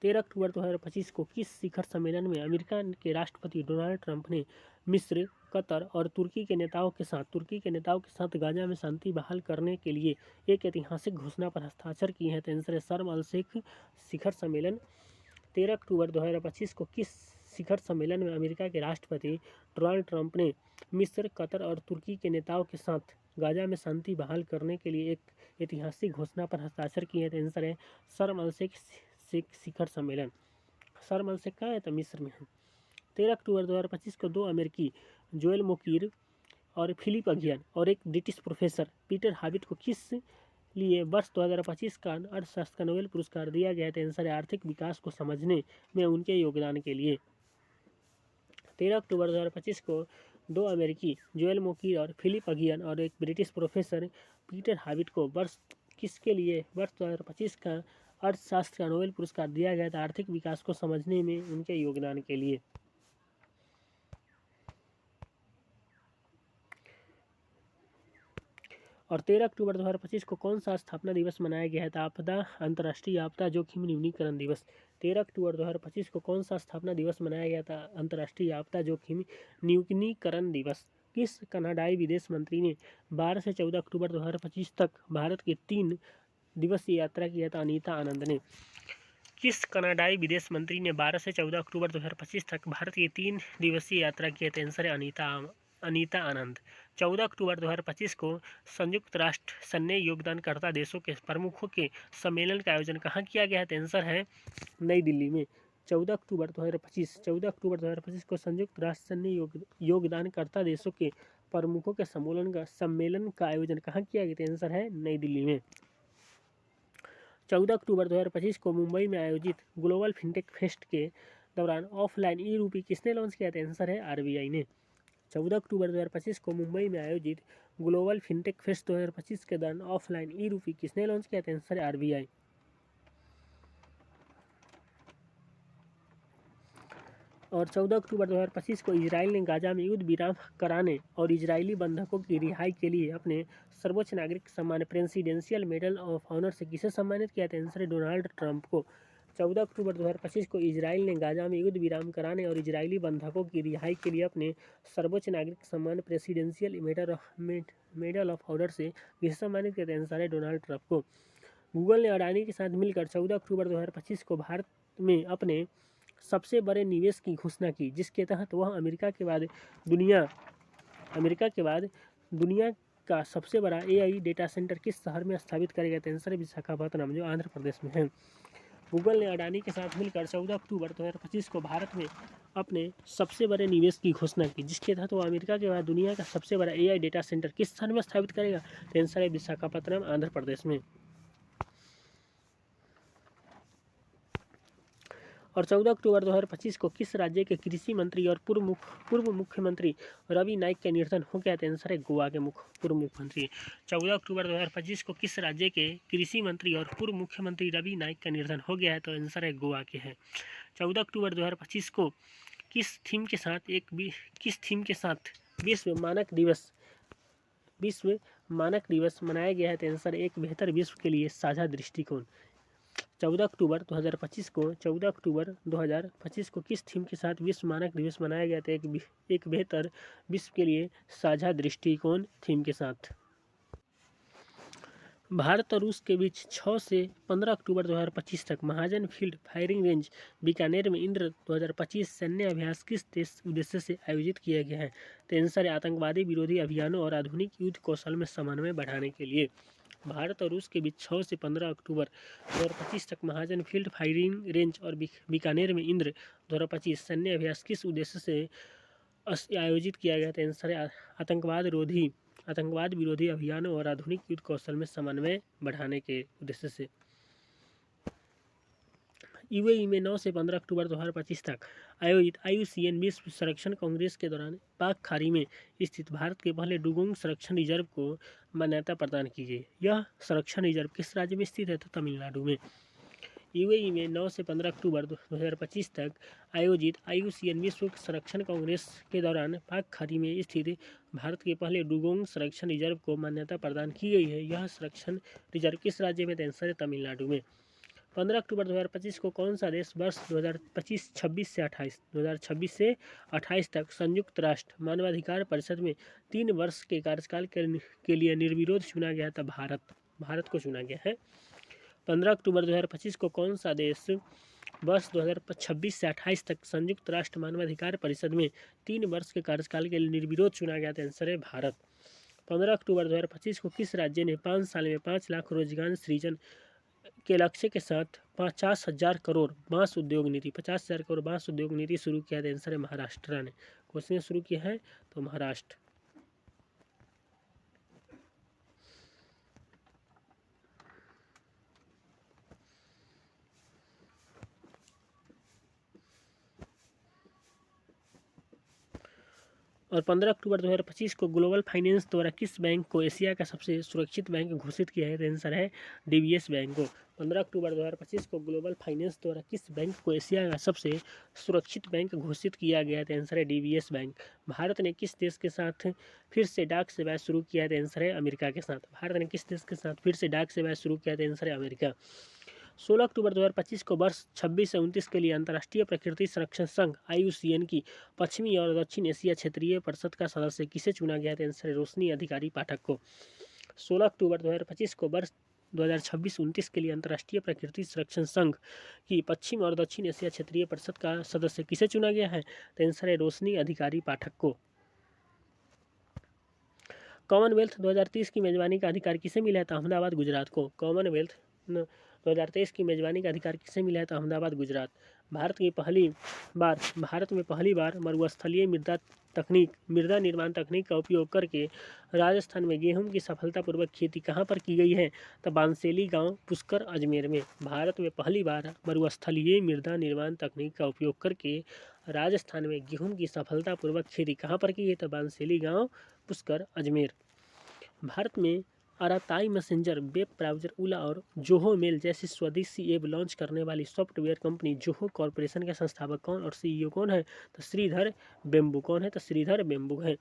13 अक्टूबर 2025 को किस शिखर सम्मेलन में अमेरिका के राष्ट्रपति डोनाल्ड ट्रंप ने मिस्र, कतर और तुर्की के नेताओं के साथ गाजा में शांति बहाल करने के लिए एक ऐतिहासिक घोषणा पर हस्ताक्षर किए हैं? तो आंसर है शर्म अल शेख शिखर सम्मेलन। 13 अक्टूबर 2025 को किस शिखर सम्मेलन में अमेरिका के राष्ट्रपति डोनाल्ड ट्रंप ने मिस्र, कतर और तुर्की के नेताओं के साथ गाजा में शांति बहाल करने के लिए एक ऐतिहासिक घोषणा पर हस्ताक्षर किए हैं? तो आंसर है शर्म अल शेख शिखर सम्मेलन। शर्म अल शेख कहाँ है? तो मिस्र में है। 13 अक्टूबर 2025 को 2 अमेरिकी जोएल मोकीर और फिलिप अगियन और एक ब्रिटिश प्रोफेसर पीटर हाबिट को किस लिए वर्ष 2025 का अर्थशास्त्र का नोबेल पुरस्कार दिया गया? था आंसर है आर्थिक विकास को समझने में उनके योगदान के लिए। 13 अक्टूबर 2025 को 2 अमेरिकी जोएल मोकीर और फिलिप अगियन और एक ब्रिटिश प्रोफेसर पीटर हाबिट को वर्ष 2025 का अर्थशास्त्र का नोबेल पुरस्कार दिया गया था आर्थिक विकास को समझने में उनके योगदान के लिए। और 13 अक्टूबर 2025 को कौन सा स्थापना दिवस मनाया गया था? अंतर्राष्ट्रीय आपदा जोखिम न्यूनीकरण दिवस। 13 अक्टूबर 2025 को कौन सा स्थापना दिवस मनाया गया था? अंतर्राष्ट्रीय आपदा जोखिम न्यूनीकरण दिवस। किस कनाडाई विदेश मंत्री ने 12 से 14 अक्टूबर 2025 तक भारत की 3 दिवसीय यात्रा की? था अनीता आनंद ने। किस कनाडाई विदेश मंत्री ने 12 से 14 अक्टूबर 2025 तक भारत की 3 दिवसीय यात्रा की? था आंसर है अनीता आनंद। 14 अक्टूबर 2025 को संयुक्त राष्ट्र सैन्य योगदानकर्ता देशों के प्रमुखों के सम्मेलन का आयोजन कहाँ किया गया? था आंसर है नई दिल्ली में। 14 अक्टूबर 2025 को संयुक्त राष्ट्र सैन्य योगदानकर्ता देशों के प्रमुखों के सम्मेलन का आयोजन कहाँ किया गया? था आंसर है नई दिल्ली में। 14 अक्टूबर 2025 को मुंबई में आयोजित ग्लोबल फिनटेक फेस्ट के दौरान ऑफलाइन ई-रूपी किसने लॉन्च किया? था आंसर है RBI ने। 14 अक्टूबर 2025 को मुंबई में आयोजित ग्लोबल फिनटेक फेस्ट 2025 के दौरान ऑफलाइन ई-रूपी किसने लॉन्च किया? था आंसर है RBI। और 14 अक्टूबर 2025 को इजराइल ने गाजा में युद्ध विराम कराने और इजरायली बंधकों की रिहाई के लिए अपने सर्वोच्च नागरिक सम्मान प्रेसिडेंशियल मेडल ऑफ ऑनर से किसे सम्मानित किया? था आंसर है डोनाल्ड ट्रंप को। 14 अक्टूबर 2025 को इजराइल ने गाजा में युद्ध विराम कराने और इजरायली बंधकों की रिहाई के लिए अपने सर्वोच्च नागरिक सम्मान प्रेसिडेंशियल मेडल ऑफ ऑनर से किसे सम्मानित किया? था आंसर है डोनाल्ड ट्रंप को। गूगल ने अडानी के साथ मिलकर 14 अक्टूबर 2025 को भारत में अपने सबसे बड़े निवेश की घोषणा की, जिसके तहत वह अमेरिका के बाद दुनिया का सबसे बड़ा AI डेटा सेंटर किस शहर में स्थापित करेगा? तो आंसर है विशाखापत्तनम, जो आंध्र प्रदेश में है। गूगल ने अडानी के साथ मिलकर 14 अक्टूबर 2025 को भारत में अपने सबसे बड़े निवेश की घोषणा की, जिसके तहत वो अमेरिका के बाद दुनिया का सबसे बड़ा AI डेटा सेंटर किस शहर में स्थापित करेगा? तो आंसर है विशाखापत्तनम, आंध्र प्रदेश में। और 14 अक्टूबर 2025 को किस राज्य के कृषि मंत्री और पूर्व मुख्यमंत्री रवि नाइक का निधन हो गया? तो आंसर है गोवा के पूर्व मुख्यमंत्री। 14 अक्टूबर 2025 को किस राज्य के कृषि मंत्री और पूर्व मुख्यमंत्री रवि नाइक का निधन हो गया है? तो आंसर है गोवा के हैं। 14 अक्टूबर 2025 को किस थीम के साथ विश्व मानक दिवस मनाया गया है? तो आंसर एक बेहतर विश्व के लिए साझा दृष्टिकोण। 14 अक्टूबर 2025 को किस थीम के साथ विश्व मानक दिवस मनाया गया था? एक बेहतर विश्व के लिए साझा दृष्टिकोण थीम के साथ। भारत और रूस के बीच 6 से 15 अक्टूबर 2025 तक महाजन फील्ड फायरिंग रेंज बीकानेर में इंद्र 2025 सैन्य अभ्यास किस उद्देश्य से आयोजित किया गया है? तो आंसर है आतंकवादी विरोधी अभियानों और आधुनिक युद्ध कौशल में समन्वय बढ़ाने के लिए। भारत और रूस के बीच 6 से 15 अक्टूबर 2025 तक महाजन फील्ड फायरिंग रेंज और बीकानेर में इंद्र 2025 सैन्य अभ्यास किस उद्देश्य से आयोजित किया गया था? आंसर है आतंकवाद विरोधी अभियानों और आधुनिक युद्ध कौशल में समन्वय बढ़ाने के उद्देश्य से। UAE में 9 से 15 अक्टूबर 2025 तक आयोजित IUCN विश्व संरक्षण कांग्रेस के दौरान पाक खाड़ी में स्थित भारत के पहले डुगोंग संरक्षण रिजर्व को मान्यता प्रदान की गई। यह संरक्षण रिजर्व किस राज्य में स्थित है? तो तमिलनाडु में। UAE में 9 से 15 अक्टूबर 2025 तक आयोजित IUCN विश्व संरक्षण कांग्रेस के दौरान पाक खाड़ी में स्थित भारत के पहले डुगोंग संरक्षण रिजर्व को मान्यता प्रदान की गई है। यह संरक्षण रिजर्व किस राज्य में? आंसर है तमिलनाडु में। 15 अक्टूबर 2025 को कौन सा देश वर्ष 2026 से 28 तक संयुक्त राष्ट्र मानवाधिकार परिषद में 3 वर्ष के कार्यकाल के लिए निर्विरोध चुना गया था? भारत को चुना गया है। 15 अक्टूबर 2025 को कौन सा देश वर्ष 2026 से 28 तक संयुक्त राष्ट्र मानवाधिकार परिषद में 3 वर्ष के कार्यकाल के लिए निर्विरोध चुना गया था? आंसर है भारत। 15 अक्टूबर 2025 को किस राज्य ने 5 साल में 5 लाख रोजगार सृजन के लक्ष्य के साथ 50,000 करोड़ बांस उद्योग नीति शुरू किया था? आंसर है महाराष्ट्र ने। क्वेश्चन शुरू किया है तो महाराष्ट्र। और 15 अक्टूबर 2025 को ग्लोबल फाइनेंस द्वारा किस बैंक को एशिया का सबसे सुरक्षित बैंक घोषित किया है? तो आंसर है DBS बैंक को। 15 अक्टूबर 2025 को ग्लोबल फाइनेंस द्वारा किस बैंक को एशिया का सबसे सुरक्षित बैंक घोषित किया गया है? तो आंसर है DBS बैंक। भारत ने किस देश के साथ फिर से डाक सेवाएं शुरू किया है? तो आंसर है अमेरिका के साथ। भारत ने किस देश के साथ फिर से डाक सेवाएं शुरू किया है? तो आंसर है अमेरिका। 16 अक्टूबर 2025 को वर्ष 26 से 29 के लिए अंतर्राष्ट्रीय प्रकृति संरक्षण संघ IUCN की पश्चिमी और दक्षिण एशिया क्षेत्रीय परिषद का सदस्य किसे चुना गया था? आंसर है रोशनी अधिकारी पाठक को। 16 अक्टूबर 2025 को वर्ष 2026-29 के लिए अंतर्राष्ट्रीय प्रकृति संरक्षण संघ की पश्चिम और दक्षिण एशिया क्षेत्रीय परिषद का सदस्य किसे चुना गया है? तो आंसर है रोशनी अधिकारी पाठक को। कॉमनवेल्थ 2030 की मेजबानी का अधिकार किसे मिला है? तो अहमदाबाद गुजरात को। कॉमनवेल्थ 2023 की मेजबानी का अधिकार किसे मिला है? तो अहमदाबाद गुजरात। भारत में पहली बार मरुस्थलीय मृदा निर्माण तकनीक का उपयोग करके राजस्थान में गेहूं की सफलतापूर्वक खेती कहाँ पर की गई है? तो बांसेली गांव पुष्कर अजमेर में। भारत में पहली बार मरुस्थलीय मृदा निर्माण तकनीक का उपयोग करके राजस्थान में गेहूं की सफलतापूर्वक खेती कहाँ पर की है? तो बांसेली गांव पुष्कर अजमेर। भारत में अराताई मैसेंजर वेब ब्राउज़र उला और जोहो मेल जैसी स्वदेशी ऐप लॉन्च करने वाली सॉफ्टवेयर कंपनी जोहो कॉरपोरेशन के संस्थापक कौन और CEO कौन है? तो श्रीधर बेम्बू। कौन है? तो श्रीधर बेम्बू है।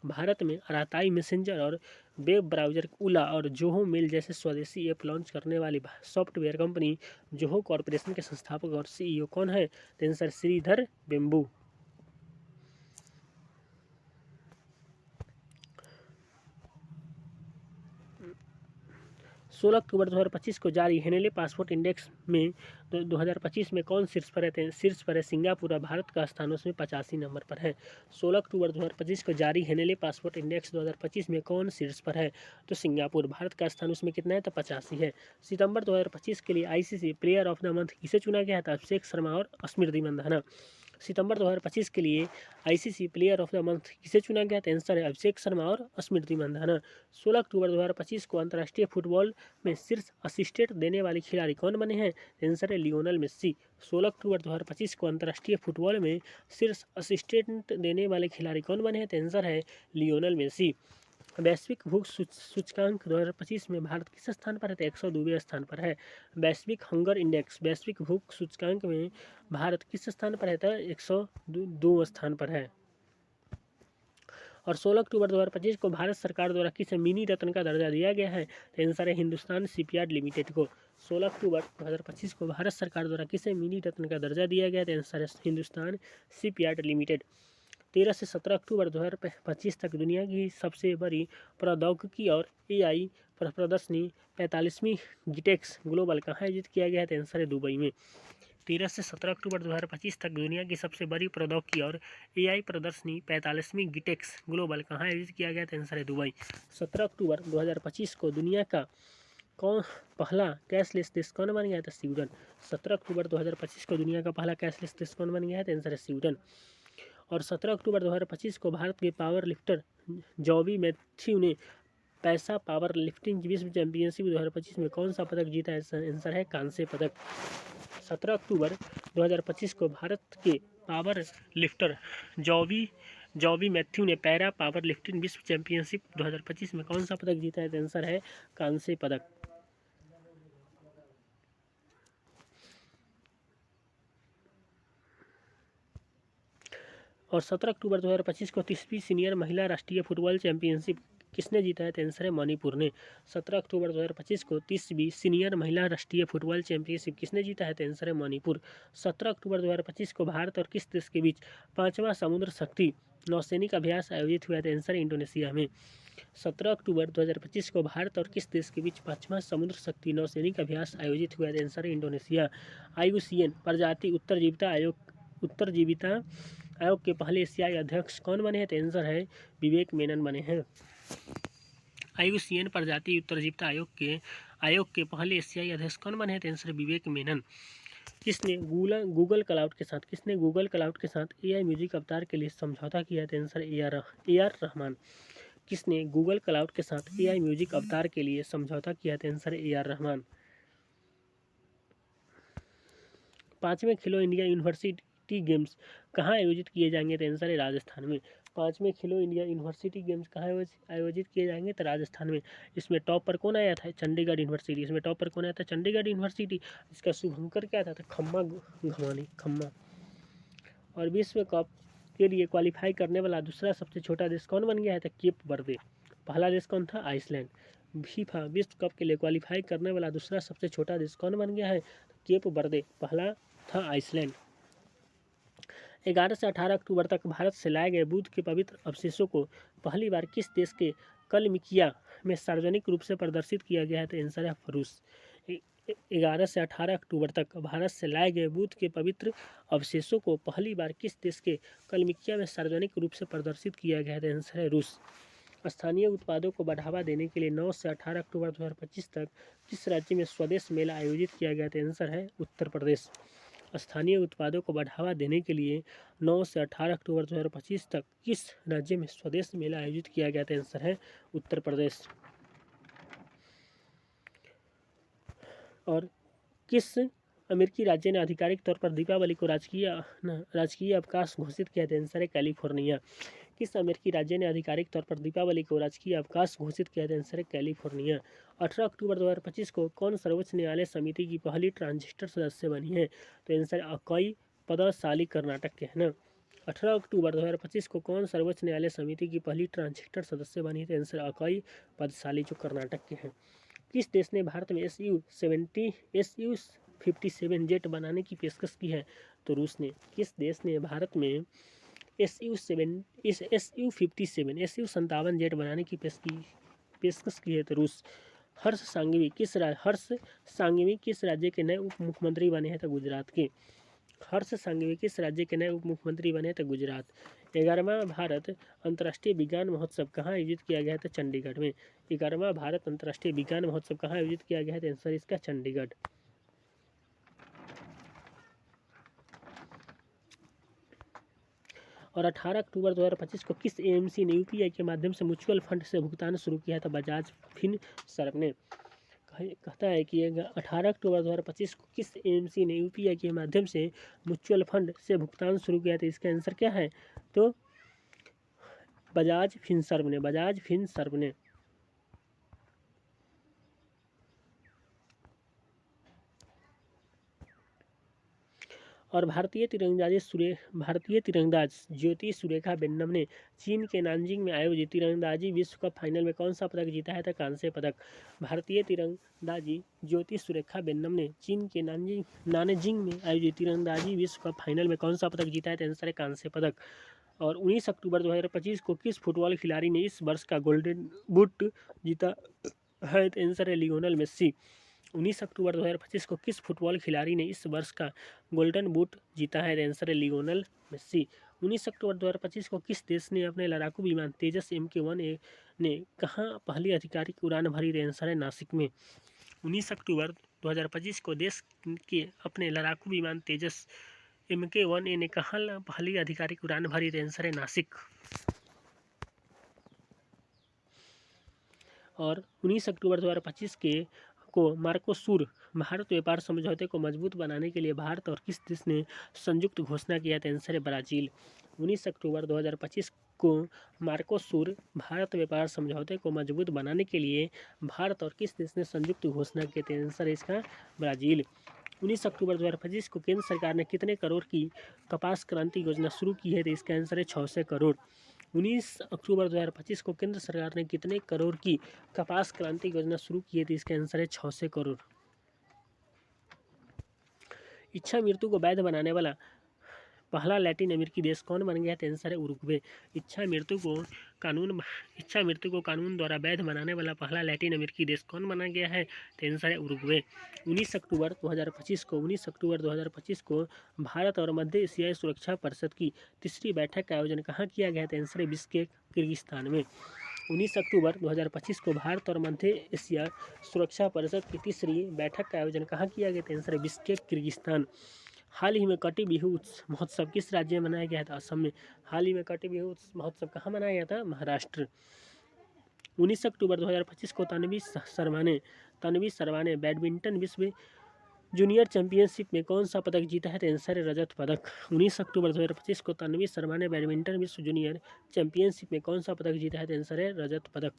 भारत में अराताई मैसेंजर और वेब ब्राउज़र उला और जोहो मेल जैसे स्वदेशी ऐप लॉन्च करने वाली सॉफ्टवेयर कंपनी जोहो कॉरपोरेशन के संस्थापक और CEO कौन है? तो आंसर श्रीधर बेम्बू। 16 अक्टूबर 2025 को जारी हेनेले पासपोर्ट इंडेक्स में 2025 में कौन शीर्ष पर है? शीर्ष पर है सिंगापुर और भारत का स्थान उसमें 85 नंबर पर है। 16 अक्टूबर 2025 को जारी हेनेले पासपोर्ट इंडेक्स 2025 में कौन शीर्ष पर है? तो सिंगापुर। भारत का स्थान उसमें कितना है? तो 85 है। सितंबर 2025 के लिए ICC player of the month किसे चुना गया था? अभिषेक शर्मा और स्मृति मंधाना। सितंबर 2025 के लिए ICC player of the month किसे चुना गया? तो आंसर है अभिषेक शर्मा और स्मृति मंधाना। 16 अक्टूबर 2025 को अंतर्राष्ट्रीय फुटबॉल में शीर्ष असिस्टेंट देने वाले खिलाड़ी कौन बने हैं? आंसर है लियोनेल मेस्सी। 16 अक्टूबर 2025 को अंतर्राष्ट्रीय फुटबॉल में शीर्ष असिस्टेंट देने वाले खिलाड़ी कौन बने हैं? तो आंसर है लियोनेल मेस्सी। वैश्विक भूख सूचकांक 2025 में भारत किस स्थान पर है? तो 102वें स्थान पर है। वैश्विक हंगर इंडेक्स वैश्विक भूख सूचकांक में भारत किस स्थान पर है? तो 102 स्थान पर है। और 16 अक्टूबर 2025 को भारत सरकार द्वारा किसे मिनी रत्न का दर्जा दिया गया है? तो आंसर है हिंदुस्तान शिपयार्ड लिमिटेड को। 16 अक्टूबर 2025 को भारत सरकार द्वारा किसे मिनी रत्न का दर्जा दिया गया? तो आंसर है हिंदुस्तान शिपयार्ड लिमिटेड। 13 से 17 अक्टूबर 2025 तक दुनिया की सबसे बड़ी प्रौद्योगिकी और एआई प्रदर्शनी 45वीं गिटेक्स ग्लोबल कहाँ आयोजित किया गया है? तो आंसर है दुबई में। 13 से 17 अक्टूबर 2025 तक दुनिया की सबसे बड़ी प्रौद्योगिकी और एआई प्रदर्शनी 45वीं गिटेक्स ग्लोबल कहाँ आयोजित किया गया? तो आंसर है दुबई। 17 अक्टूबर 2025 को दुनिया का कौन पहला कैशलेस देश कौन बन गया था? स्वीडन। 17 अक्टूबर 2025 को दुनिया का पहला कैशलेस देश कौन बन गया है? तो आंसर है स्वीडन। और 17 अक्टूबर 2025 को भारत के पावर लिफ्टर जॉबी मैथ्यू ने पैसा पावर लिफ्टिंग विश्व चैंपियनशिप 2025 में कौन सा पदक जीता है? आंसर है कांस्य पदक। 17 अक्टूबर 2025 को भारत के पावर लिफ्टर जॉबी मैथ्यू ने पैरा पावर लिफ्टिंग विश्व चैंपियनशिप 2025 में कौन सा पदक जीता है? तो आंसर है कांस्य पदक। और 17 अक्टूबर 2025 को 30वीं सीनियर महिला राष्ट्रीय फुटबॉल चैंपियनशिप किसने जीता है? तो आंसर है मणिपुर ने। 17 अक्टूबर 2025 को 30वीं सीनियर महिला राष्ट्रीय फुटबॉल चैंपियनशिप किसने जीता है? तो आंसर है मणिपुर। 17 अक्टूबर 2025 को भारत और किस देश के बीच 5वां समुद्र शक्ति नौसैनिक अभ्यास आयोजित हुआ है? तो आंसर है इंडोनेशिया में। 17 अक्टूबर 2025 को भारत और किस देश के बीच 5वां समुद्र शक्ति नौसैनिक अभ्यास आयोजित हुआ है? तो आंसर है इंडोनेशिया। IUCN प्रजाति उत्तरजीविता आयोग के पहले एशियाई अध्यक्ष कौन बने हैं? तो आंसर है विवेक मेनन बने हैं। IUCN प्रजाति उत्तरजीविता आयोग के पहले एशियाई अध्यक्ष कौन बने हैं? तो आंसर है विवेक मेनन। किसने गूगल क्लाउड के साथ AI म्यूजिक अवतार के लिए समझौता किया? तो आंसर AR रहमान। किसने गूगल क्लाउड के साथ AI म्यूजिक अवतार के लिए समझौता किया? तो आंसर है AR रहमान। 5वें खेलो इंडिया यूनिवर्सिटी गेम्स कहाँ आयोजित किए जाएंगे? तो आंसर है राजस्थान में। 5वें खेलो इंडिया यूनिवर्सिटी गेम्स कहाँ आयोजित किए जाएंगे? तो राजस्थान में। इसमें टॉप पर कौन आया था? चंडीगढ़ यूनिवर्सिटी। इसका शुभंकर क्या था? तो खम्मा घमानी। और विश्व कप के लिए क्वालिफाई करने वाला दूसरा सबसे छोटा देश कौन बन गया है? तो केप वर्दे। पहला देश कौन था? आइसलैंड। फीफा विश्व कप के लिए क्वालिफाई करने वाला दूसरा सबसे छोटा देश कौन बन गया है? केप वर्दे। पहला था आइसलैंड। 11 से 18 अक्टूबर तक भारत से लाए गए बुद्ध के पवित्र अवशेषों को पहली बार किस देश के कलमिकिया में सार्वजनिक रूप से प्रदर्शित किया गया है? तो आंसर है रूस। 11 से 18 अक्टूबर तक भारत से लाए गए बुद्ध के पवित्र अवशेषों को पहली बार किस देश के कलमिकिया में सार्वजनिक रूप से प्रदर्शित किया गया है? तो आंसर है रूस। स्थानीय उत्पादों को बढ़ावा देने के लिए 9 से 18 अक्टूबर 2025 तक किस राज्य में स्वदेश मेला आयोजित किया गया? तो आंसर है उत्तर प्रदेश। स्थानीय उत्पादों को बढ़ावा देने के लिए 9 से 18 अक्टूबर 2025 तक किस राज्य में स्वदेश मेला आयोजित किया गया? था आंसर है उत्तर प्रदेश। और किस अमेरिकी राज्य ने आधिकारिक तौर पर दीपावली को राजकीय अवकाश घोषित किया? था आंसर है कैलिफोर्निया। किस अमेरिकी राज्य ने आधिकारिक तौर पर दीपावली को राजकीय अवकाश घोषित किया? था आंसर है कैलिफोर्निया। 18 अक्टूबर 2025 को कौन सर्वोच्च न्यायालय समिति की पहली ट्रांजिस्टर सदस्य बनी है? तो आंसर अकई पदशाली कर्नाटक के है ना। 18 अक्टूबर 2025 को कौन सर्वोच्च न्यायालय समिति की पहली ट्रांजिस्टर सदस्य बनी है? तो आंसर अकई पदशाली जो कर्नाटक के हैं। किस देश ने भारत में SU-57 जेट बनाने की पेशकश की है? तो रूस ने। किस देश ने भारत में SU-57 जेट बनाने की पेशकश की है? तो रूस। हर्ष सांघवी किस राज्य के नए उप मुख्यमंत्री बने हैं? तो गुजरात के। हर्ष सांघवी किस राज्य के नए उप मुख्यमंत्री बने? तो गुजरात। 11वां भारत अंतर्राष्ट्रीय विज्ञान महोत्सव कहाँ आयोजित किया गया है? तो चंडीगढ़ में। 11वां भारत अंतर्राष्ट्रीय विज्ञान महोत्सव कहाँ आयोजित किया गया है? तो आंसर इसका चंडीगढ़। और 18 अक्टूबर 2025 को किस एएमसी ने यूपीआई के माध्यम से म्यूचुअल फंड से भुगतान शुरू किया है? तो बजाज फिनसर्व ने। कहता है कि 18 अक्टूबर 2025 को किस एएमसी ने यूपीआई के माध्यम से म्यूचुअल फंड से भुगतान शुरू किया? तो इसका आंसर क्या है? तो बजाज फिनसर्व ने। और भारतीय तीरंदाज ज्योति सुरेखा वेन्नम ने चीन के नानजिंग में आयोजित तीरंदाजी विश्व कप फाइनल में कौन सा पदक जीता है? तो कांस्य पदक। भारतीय तीरंदाजी ज्योति सुरेखा वेन्नम ने चीन के नानजिंग में आयोजित तीरंदाजी विश्व कप फाइनल में कौन सा पदक जीता है? तो आंसर है कांस्य पदक। और 19 अक्टूबर 2025 को किस फुटबॉल खिलाड़ी ने इस वर्ष का गोल्डन बूट जीता है? तो आंसर है लियोनेल मेस्सी। 19 अक्टूबर 2025 को किस फुटबॉल खिलाड़ी ने इस वर्ष का गोल्डन बूट जीता है? आंसर है लियोनेल मेस्सी। 19 अक्टूबर 2025 को किस देश ने अपने लड़ाकू विमान तेजस MK-1A ने कहाँ पहली आधिकारिक उड़ान भरी? आंसर है नासिक में। 19 अक्टूबर 2025 को देश के अपने लड़ाकू विमान तेजस MK-1A ने कहाँ पहली आधिकारिक उड़ान भरी? आंसर है नासिक। और 19 अक्टूबर 2025 को मार्कोसूर भारत व्यापार समझौते को मजबूत बनाने के लिए भारत और किस देश ने संयुक्त घोषणा किया? था आंसर है ब्राज़ील। 19 अक्टूबर 2025 को मार्कोसूर भारत व्यापार समझौते को मजबूत बनाने के लिए भारत और किस देश ने संयुक्त घोषणा की? थी आंसर है इसका ब्राज़ील। 19 अक्टूबर 2025 को केंद्र सरकार ने कितने करोड़ की कपास क्रांति योजना शुरू की है? तो इसका आंसर है 600 करोड़। 19 अक्टूबर 2025 को केंद्र सरकार ने कितने करोड़ की कपास क्रांति योजना शुरू की है? तो इसका आंसर है 600 करोड़। इच्छा मृत्यु को वैध बनाने वाला पहला लैटिन अमेरिकी देश कौन बन गया? तो आंसर है उरुग्वे। इच्छा मृत्यु को कानून द्वारा वैध बनाने वाला पहला लैटिन अमेरिकी देश कौन बना गया है? तो आंसर है उरुग्वे। 19 अक्टूबर 2025 को भारत और मध्य एशियाई सुरक्षा परिषद की तीसरी बैठक का आयोजन कहाँ किया गया? तो आंसर है बिश्केक किर्गिस्तान में। 19 अक्टूबर 2025 को भारत और मध्य एशिया सुरक्षा परिषद की तीसरी बैठक का आयोजन कहाँ किया गया? तो आंसर है बिश्केक किर्गिस्तान। हाल ही में कटी बिहू महोत्सव किस राज्य में मनाया गया था? असम में। हाल ही में कटी बिहू महोत्सव कहाँ मनाया गया था? महाराष्ट्र। 19 अक्टूबर 2025 को तन्वी शर्मा ने बैडमिंटन विश्व जूनियर चैंपियनशिप में कौन सा पदक जीता है? तो आंसर है रजत पदक। 19 अक्टूबर 2025 को तन्वी शर्मा ने बैडमिंटन विश्व जूनियर चैंपियनशिप में कौन सा पदक जीता है? तो आंसर है रजत पदक।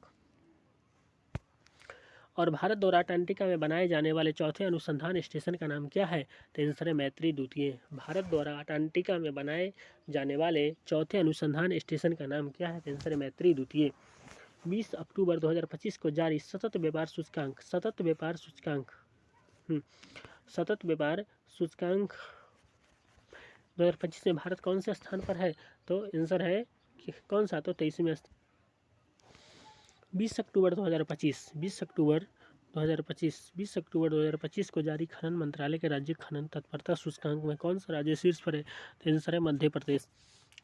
और भारत द्वारा अंटार्कटिका में बनाए जाने वाले चौथे अनुसंधान स्टेशन का नाम क्या है? तो आंसर है मैत्री द्वितीय। भारत द्वारा अंटार्कटिका में बनाए जाने वाले चौथे अनुसंधान स्टेशन का नाम क्या है? तो आंसर है मैत्री द्वितीय। 20 अक्टूबर 2025 को जारी सतत व्यापार सूचकांक 2025 में भारत कौन से स्थान पर है? तो आंसर है कौन सा? तो 23वें स्थान। 20 अक्टूबर 2025 को जारी खनन मंत्रालय के राज्य खनन तत्परता सूचकांक में कौन सा राज्य शीर्ष पर है? तो आंसर है मध्य प्रदेश।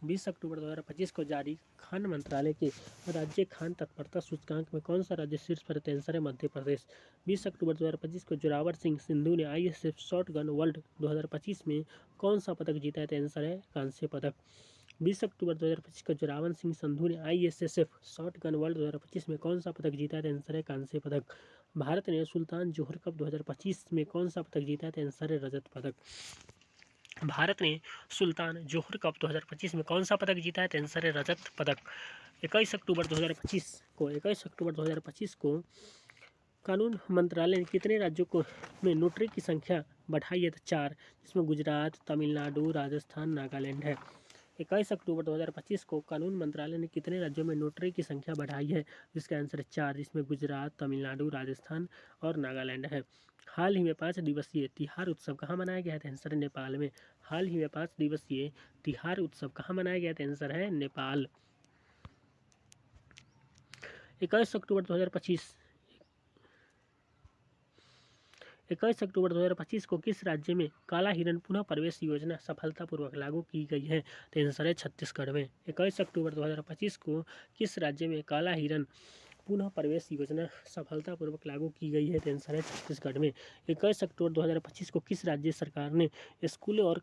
20 अक्टूबर 2025 को जारी खान मंत्रालय के राज्य खान तत्परता सूचकांक में कौन सा राज्य शीर्ष पर है? तो आंसर है मध्य प्रदेश। 20 अक्टूबर 2025 को जोरावर सिंह संधू ने ISF शॉटगन वर्ल्ड 2025 में कौन सा पदक जीता है? तो आंसर है कांस्य पदक। 20 अक्टूबर 2025 को जोरावर सिंह संधू ने ISSF शॉटगन वर्ल्ड 2025 में कौन सा पदक जीता है? तो आंसर है कांस्य पदक। भारत ने सुल्तान जोहर कप 2025 में कौन सा पदक जीता है? तो आंसर है रजत पदक। भारत ने सुल्तान जोहर कप 2025 में कौन सा पदक जीता है? तो आंसर है रजत पदक। 21 अक्टूबर 2025 को कानून मंत्रालय ने कितने राज्यों में नोटरी की संख्या बढ़ाई है? तो 4, जिसमें गुजरात, तमिलनाडु, राजस्थान, नागालैंड है। 21 अक्टूबर 2025 को कानून मंत्रालय ने कितने राज्यों में नोटरी की संख्या बढ़ाई है? जिसका आंसर है 4, जिसमें गुजरात, तमिलनाडु, राजस्थान और नागालैंड है। हाल ही में 5 दिवसीय तिहार उत्सव कहाँ मनाया गया था? आंसर है नेपाल में। हाल ही में 5 दिवसीय तिहार उत्सव कहाँ मनाया गया था? आंसर है नेपाल। 21 अक्टूबर 2025 21 अक्टूबर 2025 को किस राज्य में काला हिरन पुनः प्रवेश योजना सफलतापूर्वक लागू की गई है? तो आंसर है छत्तीसगढ़ में। 21 अक्टूबर 2025 को किस राज्य में काला हिरन पुनः प्रवेश योजना सफलतापूर्वक लागू की गई है? तो आंसर है छत्तीसगढ़ में। 21 अक्टूबर 2025 को किस राज्य सरकार ने स्कूलों और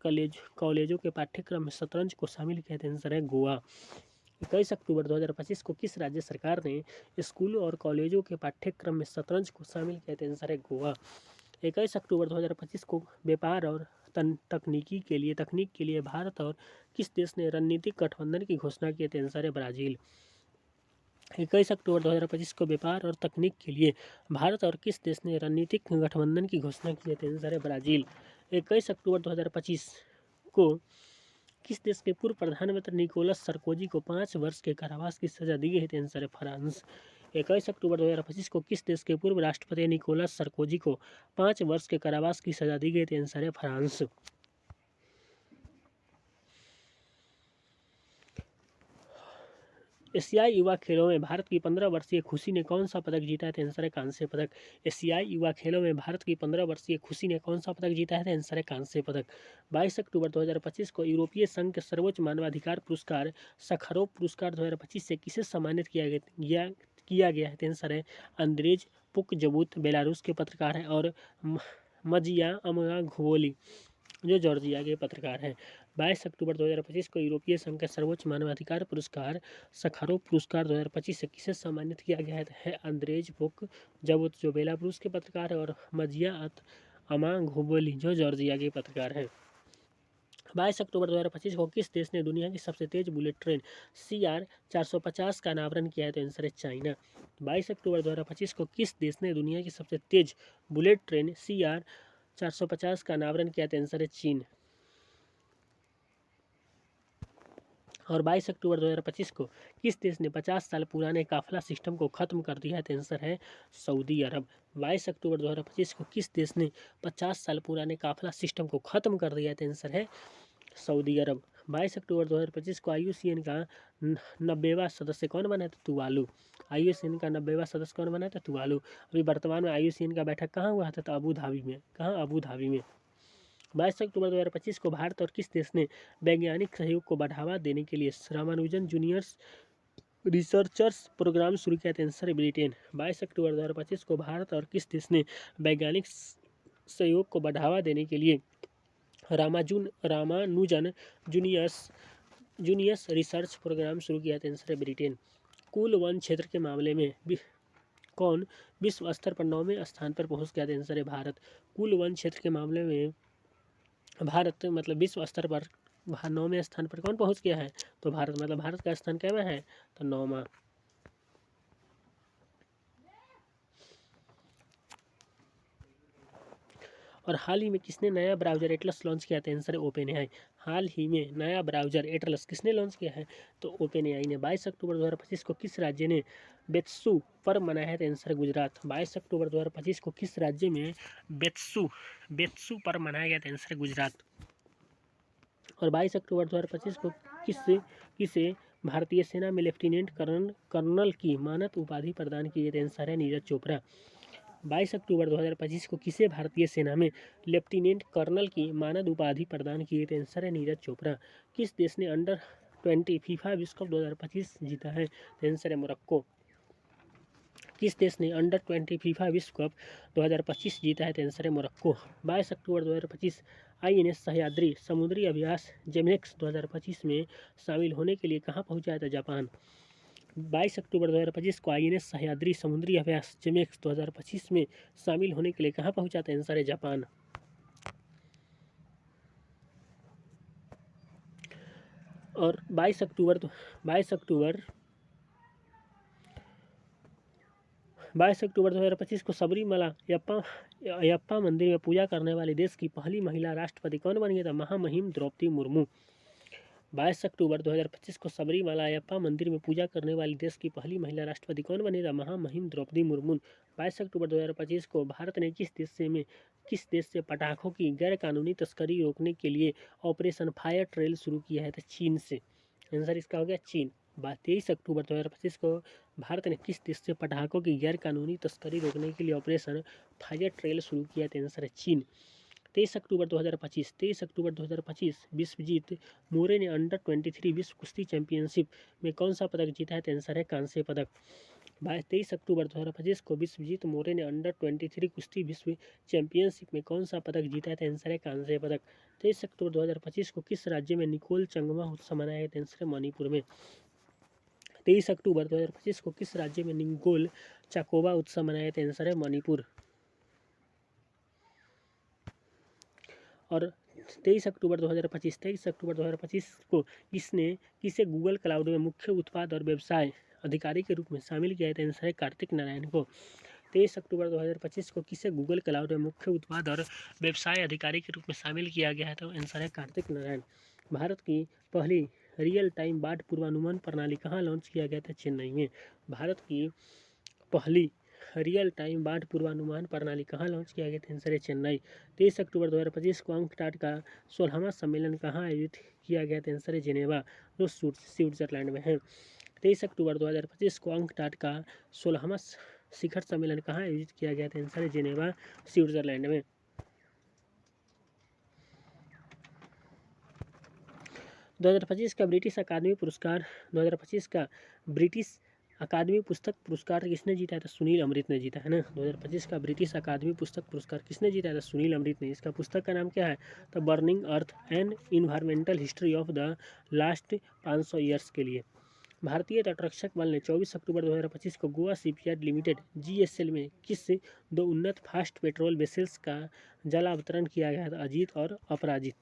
कॉलेजों के पाठ्यक्रम में शतरंज को शामिल किया? तो आंसर है गोवा। 21 अक्टूबर 2025 को किस राज्य सरकार ने स्कूलों और कॉलेजों के पाठ्यक्रम में शतरंज को शामिल किया? तो आंसर है गोवा। 21 अक्टूबर 2025 को व्यापार और तकनीक के लिए भारत और किस देश ने रणनीतिक गठबंधन की घोषणा की? तो आंसर है ब्राजील। 21 अक्टूबर 2025 को व्यापार और तकनीक के लिए भारत और किस देश ने रणनीतिक गठबंधन की घोषणा की? तो आंसर है ब्राजील। 21 अक्टूबर 2025 को किस देश के पूर्व प्रधानमंत्री निकोलस सरकोजी को 5 वर्ष के कारावास की सजा दी गई है? तो आंसर है फ्रांस। 21 अक्टूबर 2025 को किस देश के पूर्व राष्ट्रपति निकोलस सरकोजी को 5 वर्ष के कारावास की सजा दी गई? तो आंसर है फ्रांस। एशियाई युवा खेलों में भारत की 15 वर्षीय खुशी ने कौन सा पदक जीता है? तो आंसर है कांस्य पदक। एशियाई युवा खेलों में भारत की 15 वर्षीय खुशी ने कौन सा पदक जीता है? तो आंसर है कांस्य पदक। 22 अक्टूबर 2025 को यूरोपीय संघ के सर्वोच्च मानवाधिकार पुरस्कार सखारोव पुरस्कार 2025 से किसे सम्मानित किया गया है? तो आंसर है अंद्रेज पुकजबूत, बेलारूस के पत्रकार हैं, और मजिया अमगाघोवली जो जॉर्जिया के पत्रकार हैं। 22 अक्टूबर 2025 को यूरोपीय संघ का सर्वोच्च मानवाधिकार पुरस्कार सखारोव पुरस्कार 2025 से किसे सम्मानित किया गया है? अंद्रेज पुकजबूत जो बेलारूस के पत्रकार है, और मजिया अमाघोवली जो जॉर्जिया के पत्रकार हैं। 22 अक्टूबर 2025 को किस देश ने दुनिया की सबसे तेज बुलेट ट्रेन CR 450 का अनावरण किया है? तो आंसर है चाइना। 22 अक्टूबर 2025 को किस देश ने दुनिया की सबसे तेज बुलेट ट्रेन CR 450 का अनावरण किया? तो आंसर है चीन। और 22 अक्टूबर 2025 को किस देश ने 50 साल पुराने काफिला सिस्टम को खत्म कर दिया है? तो आंसर है सऊदी अरब। 22 अक्टूबर 2025 को किस देश ने 50 साल पुराने काफिला सिस्टम को खत्म कर दिया है? तो आंसर है सऊदी अरब। 22 अक्टूबर 2025 को IUCN का 90वां सदस्य कौन बना था? तुवालू। IUCN का 90वां सदस्य कौन बना था? तुवालू। अभी वर्तमान में IUCN का बैठक कहाँ हुआ था? तो अबू धाबी में। कहाँ? अबू धाबी में। 22 अक्टूबर 2025 को भारत और किस देश ने वैज्ञानिक सहयोग को बढ़ावा देने के लिए रामानुजन जूनियर्स रिसर्चर्स प्रोग्राम शुरू किया? आंसर है ब्रिटेन। 22 अक्टूबर 2025 को भारत और किस देश ने वैज्ञानिक सहयोग को बढ़ावा देने के लिए रामानुजन जूनियर्स रिसर्च प्रोग्राम शुरू किया? आंसर है ब्रिटेन। कुल वन क्षेत्र के मामले में कौन विश्व स्तर पर 9वें स्थान पर पहुंच गया? आंसर है भारत। कुल वन क्षेत्र के मामले में भारत मतलब विश्व स्तर पर 9वें स्थान पर कौन पहुंच गया है? तो भारत। मतलब भारत का स्थान कैवा है? तो 9वां। और हाल ही में किसने नया ब्राउजर एटलस लॉन्च किया? था आंसर है ओपन एआई। हाल ही में नया ब्राउजर एटलस किसने लॉन्च किया है? तो ओपन एआई ने। 22 अक्टूबर 2025 को किस राज्य ने बेत्सु पर्व मनाया है? तो आंसर है गुजरात। 22 अक्टूबर 2025 को किस राज्य में बेत्सु पर्व मनाया गया? था आंसर है गुजरात। और 22 अक्टूबर 2025 को किसे भारतीय सेना में लेफ्टिनेंट कर्नल की मानद उपाधि प्रदान की? तो आंसर है नीरज चोपड़ा। 22 अक्टूबर 2025 को किसे भारतीय सेना में लेफ्टिनेंट कर्नल की मानद उपाधि प्रदान की? तो आंसर है नीरज चोपड़ा। किस देश ने अंडर 20 फीफा विश्व कप 2025 जीता है? तो आंसर है मोरक्को। किस देश ने अंडर 20 फीफा विश्व कप 2025 जीता है? तो आंसर है मोरक्को। 22 अक्टूबर 2025 INS सह्याद्री समुद्री अभ्यास जेमेक्स 2025 में शामिल होने के लिए कहाँ पहुँचा था? जापान। 22 अक्टूबर 2025 को INS सह्याद्री समुद्री अभ्यास जेमेक्स 2025 में शामिल होने के लिए कहाँ पहुँचा था? आंसर है जापान। और 22 अक्टूबर 2025 को सबरीमला अयप्पा मंदिर में पूजा करने वाले देश की पहली महिला राष्ट्रपति कौन बनी? था महामहिम द्रौपदी मुर्मू। 22 अक्टूबर 2025 को सबरीमला अयप्पा मंदिर में पूजा करने वाली देश की पहली महिला राष्ट्रपति कौन बनी? था महामहिम द्रौपदी मुर्मू। 22 अक्टूबर 2025 को भारत ने किस देश से पटाखों की गैरकानूनी तस्करी रोकने के लिए ऑपरेशन फायर ट्रेल शुरू किया है? तो चीन से। आंसर इसका हो गया चीन। 23 अक्टूबर 2025 को भारत ने किस देश से पटाखों की गैर कानूनी तस्करी रोकने के लिए ऑपरेशन फायर ट्रेल शुरू किया? तो आंसर है चीन। 23 अक्टूबर 2025 विश्वजीत मोरे ने अंडर 23 विश्व कुश्ती चैंपियनशिप में कौन सा पदक जीता है? तो आंसर है कांस्य पदक। 23 अक्टूबर 2025 को विश्वजीत मोरे ने अंडर 23 कुश्ती विश्व चैंपियनशिप में कौन सा पदक जीता है? तो आंसर है कांस्य पदक। 23 अक्टूबर 2025 को किस राज्य में निकोल चंगमा उत्सव मनाया गया? तो आंसर है मणिपुर में। 23 अक्टूबर 2025 को किस राज्य में निकोल चाकोबा उत्सव मनाया गया? तो आंसर है मणिपुर। और 23 अक्टूबर 2025 को किसे गूगल क्लाउड में मुख्य उत्पाद और व्यवसाय अधिकारी के रूप में शामिल किया है? तो आंसर है कार्तिक नारायण को। 23 अक्टूबर 2025 को किसे गूगल क्लाउड में मुख्य उत्पाद और व्यवसाय अधिकारी के रूप में शामिल किया गया है? तो आंसर है कार्तिक नारायण। भारत की पहली रियल टाइम बाढ़ पूर्वानुमान प्रणाली कहाँ लॉन्च किया गया था? चेन्नई में। भारत की पहली रियल टाइम बाढ़ पूर्वानुमान प्रणाली कहाँ लॉन्च किया गया था? आंसर है चेन्नई। 23 अक्टूबर 2025 को अंकटाड का 16वां सम्मेलन कहाँ आयोजित किया गया था? आंसर है जिनेवा, जो स्विट्जरलैंड में है। 23 अक्टूबर 2025 को अंकटाड का 16वां शिखर सम्मेलन कहाँ आयोजित किया गया था? आंसर है जिनेवा, स्विट्जरलैंड में। 2025 का ब्रिटिश अकादमी पुरस्कार 2025 का ब्रिटिश अकादमी पुस्तक पुरस्कार किसने जीता है? तो सुनील अमृत ने जीता है ना। 2025 का ब्रिटिश अकादमी पुस्तक पुरस्कार किसने जीता है? तो सुनील अमृत ने। इसका पुस्तक का नाम क्या है? तो burning earth and environmental history of the last 500 years के लिए। भारतीय तटरक्षक बल ने 24 अक्टूबर 2025 को गोवा शिपयार्ड लिमिटेड GSL में किस दो उन्नत फास्ट पेट्रोल वेसल्स का जलावतरण किया गया था? अजीत और अपराजित।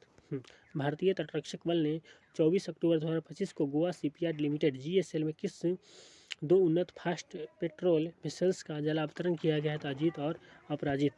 भारतीय तटरक्षक बल ने 24 अक्टूबर 2025 को गोवा शिपयार्ड लिमिटेड GSL में किस दो उन्नत फास्ट पेट्रोल वेसल्स का जलावतरण किया गया था? अजीत और अपराजित।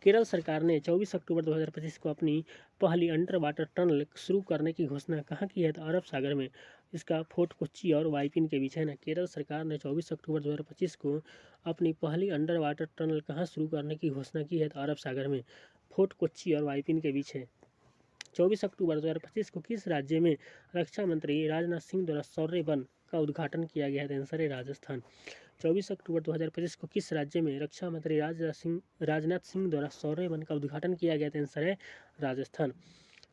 केरल सरकार ने 24 अक्टूबर 2025 को अपनी पहली अंडर वाटर टनल शुरू करने की घोषणा कहाँ की है? तो अरब सागर में। इसका फोर्ट कोच्चि और वाइपिन के बीच है ना। केरल सरकार ने 24 अक्टूबर 2025 को अपनी पहली अंडर वाटर टनल कहाँ शुरू करने की घोषणा की है? तो अरब सागर में, फोर्ट कोच्चि और वाइपिन के बीच है। 24 अक्टूबर 2025 को किस राज्य में रक्षा मंत्री राजनाथ सिंह द्वारा शौर्य वन का उद्घाटन किया गया है? आंसर है राजस्थान। 24 अक्टूबर 2025 को किस राज्य में रक्षा मंत्री राजनाथ सिंह द्वारा शौर्य वन का उद्घाटन किया गया था? आंसर है राजस्थान।